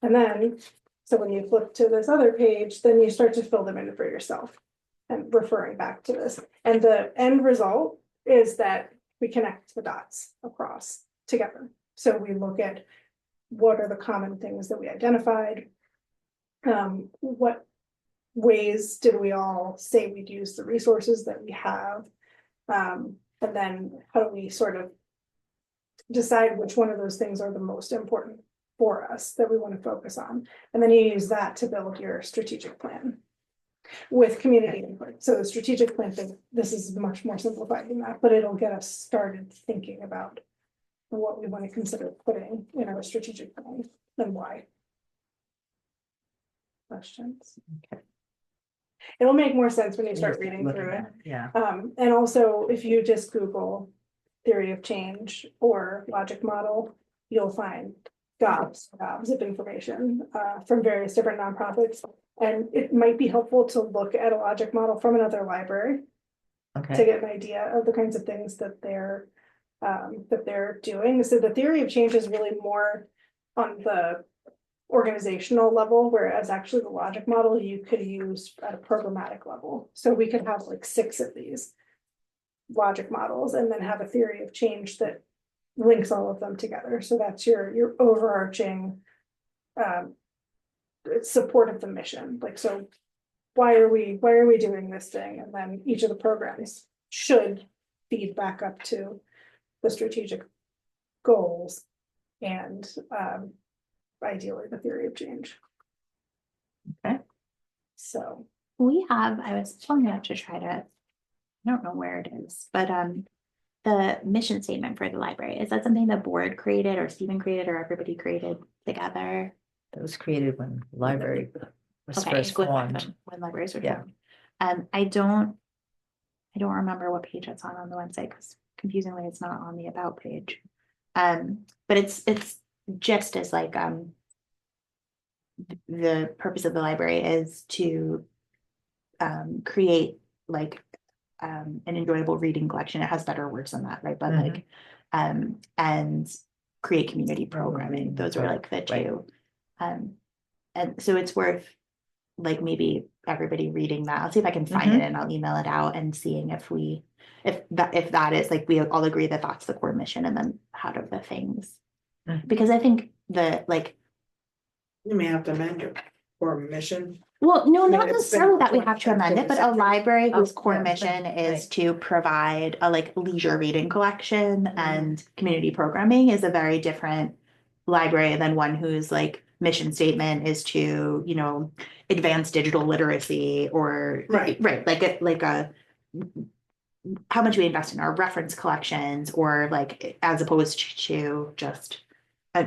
Speaker 5: And then, so when you flip to this other page, then you start to fill them in for yourself and referring back to this. And the end result is that we connect the dots across together. So we look at what are the common things that we identified. What ways did we all say we'd use the resources that we have? And then how do we sort of decide which one of those things are the most important for us that we want to focus on? And then you use that to build your strategic plan with community input. So the strategic plan thing, this is much more simplified than that, but it'll get us started thinking about what we want to consider putting in our strategic plan and why. Questions?
Speaker 4: Okay.
Speaker 5: It'll make more sense when you start reading
Speaker 4: Looking
Speaker 5: through it.
Speaker 4: at Yeah.
Speaker 5: And also if you just Google theory of change or logic model, you'll find gobs of information from various different nonprofits. And it might be helpful to look at a logic model from another library to
Speaker 4: Okay.
Speaker 5: get an idea of the kinds of things that they're doing. So the theory of change is really more on the organizational level, whereas actually the logic model you could use at a programmatic level. So we could have like 6 of these logic models and then have a theory of change that links all of them together. So that's your overarching support of the mission. Like, so why are we doing this thing? And then each of the programs should feed back up to the strategic goals and ideally the theory of change.
Speaker 4: Okay.
Speaker 5: So
Speaker 2: I was telling you to try to, I don't know where it is, but the mission statement for the library, is that something the board created or Stephen created or everybody created together?
Speaker 4: That was created when the library was
Speaker 2: Okay,
Speaker 4: first
Speaker 2: good
Speaker 4: formed.
Speaker 2: when libraries were
Speaker 4: Yeah.
Speaker 2: formed. I don't remember what page it's on the website because confusingly it's not on the about page. But it's just as like the purpose of the library is to create like an enjoyable reading collection. It has better words than that, right? But
Speaker 4: Mhm.
Speaker 2: like and create community programming. Those are like the two. And so it's worth like maybe everybody reading that. I'll see if I can find it and I'll email it out and seeing if that is like we all agree that that's the core mission, and then how do the things, because I think
Speaker 3: You may have to amend your core mission.
Speaker 2: well, no,
Speaker 3: I mean,
Speaker 2: not
Speaker 3: it's
Speaker 2: necessarily
Speaker 3: been
Speaker 2: that we have to amend it, but a
Speaker 3: 20th
Speaker 2: library whose
Speaker 4: Oh,
Speaker 2: core
Speaker 4: yeah,
Speaker 2: mission is
Speaker 4: right.
Speaker 2: to provide a like leisure reading collection and community programming is a very different library than one whose like mission statement is to, you know, advance digital literacy or
Speaker 3: Right.
Speaker 2: like a how much we invest in our reference collections or like as opposed to just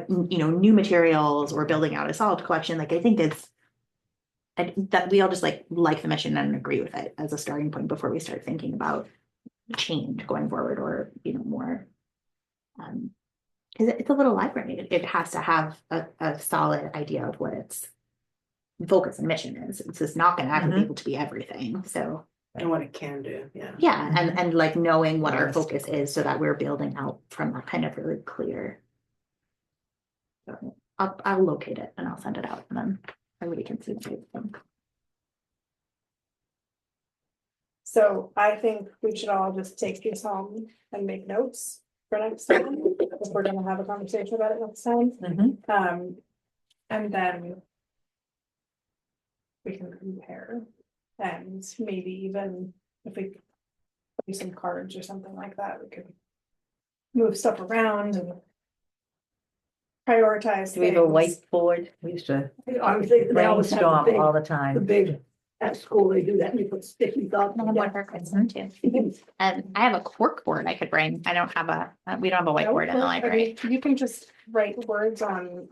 Speaker 2: you know, new materials or building out a solid collection. Like I think it's that we all just like the mission and agree with it as a starting point before we start thinking about change going forward or, you know, more. Because it's a little library. It has to have a solid idea of what its focus and mission is. It's just not going to ever be able to be everything. So
Speaker 3: And what it can do, yeah.
Speaker 2: yeah, and like knowing what our
Speaker 4: Yes.
Speaker 2: focus is so that we're building out from that kind of really clear. So I'll locate it and I'll send it out and then everybody can see what they think.
Speaker 5: So I think we should all just take these home and make notes for next time, because we're gonna have a conversation about it next time. And then we can compare and maybe even if we do some cards or something like that, we could move stuff around and prioritize
Speaker 4: Do we have a
Speaker 5: things.
Speaker 4: whiteboard? We used to
Speaker 1: I was thinking they always have the
Speaker 4: brainstorm all
Speaker 1: big,
Speaker 4: the time.
Speaker 1: at school, they do that, and you put sticky dots.
Speaker 2: I have one for Kristen too. I have a cork board I could bring. I don't have we don't have a
Speaker 5: No,
Speaker 2: whiteboard in the
Speaker 5: I mean,
Speaker 2: library.
Speaker 5: You can just write words on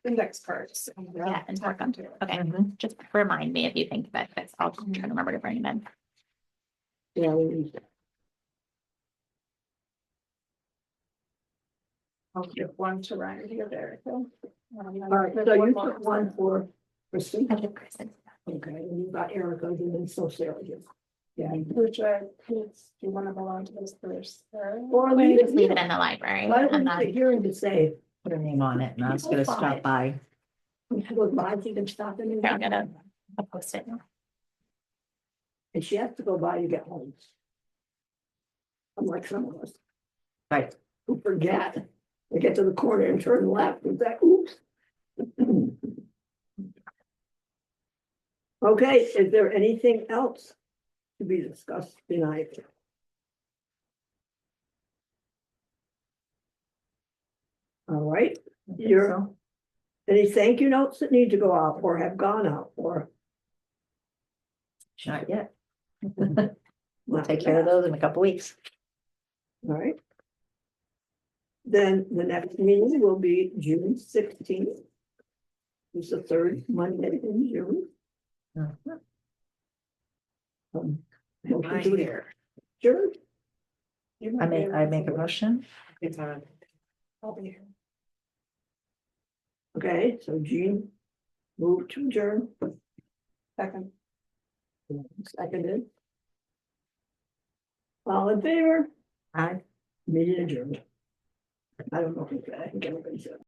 Speaker 5: index cards.
Speaker 2: Yeah, and work on
Speaker 5: to it.
Speaker 2: Okay,
Speaker 4: Mhm.
Speaker 2: just remind me if you think that fits. I'll try to remember to bring it in.
Speaker 1: Yeah, we use that.
Speaker 5: I'll give one to Ryan here there.
Speaker 1: All right, so you put one for Kristen,
Speaker 2: I did Kristen.
Speaker 1: okay, and you've got Erica, and then so Sarah here.
Speaker 5: Yeah, which do you want to belong to this first?
Speaker 1: Or
Speaker 2: We
Speaker 1: leave
Speaker 2: just leave it
Speaker 1: here.
Speaker 2: in the library
Speaker 1: Why don't
Speaker 2: and
Speaker 1: we sit
Speaker 2: then
Speaker 1: here and just say,
Speaker 4: Put a name on it and I was gonna stop by.
Speaker 1: when she goes by, she can stop in.
Speaker 2: I'll get a post-it.
Speaker 1: And she has to go by to get home. Unlike some of us
Speaker 4: Right.
Speaker 1: who forget, they get to the corner and turn left and say, oops. Okay, is there anything else to be discussed tonight? All right, You're- any thank you notes that need to go out or have gone out or?
Speaker 4: Not yet. We'll take care of those in a couple weeks.
Speaker 1: All right. Then the next meeting will be June 16th. It's the third Monday in June.
Speaker 4: Mhm.
Speaker 1: Motion
Speaker 3: I
Speaker 1: to
Speaker 3: hear.
Speaker 1: adjourn.
Speaker 4: I make a motion.
Speaker 3: It's on.
Speaker 5: I'll be here.
Speaker 1: Okay, so Jean moved to adjourn,
Speaker 5: Second.
Speaker 1: seconded. All in favor?
Speaker 4: Aye.
Speaker 1: Meeting adjourned. I don't know if I think everybody said.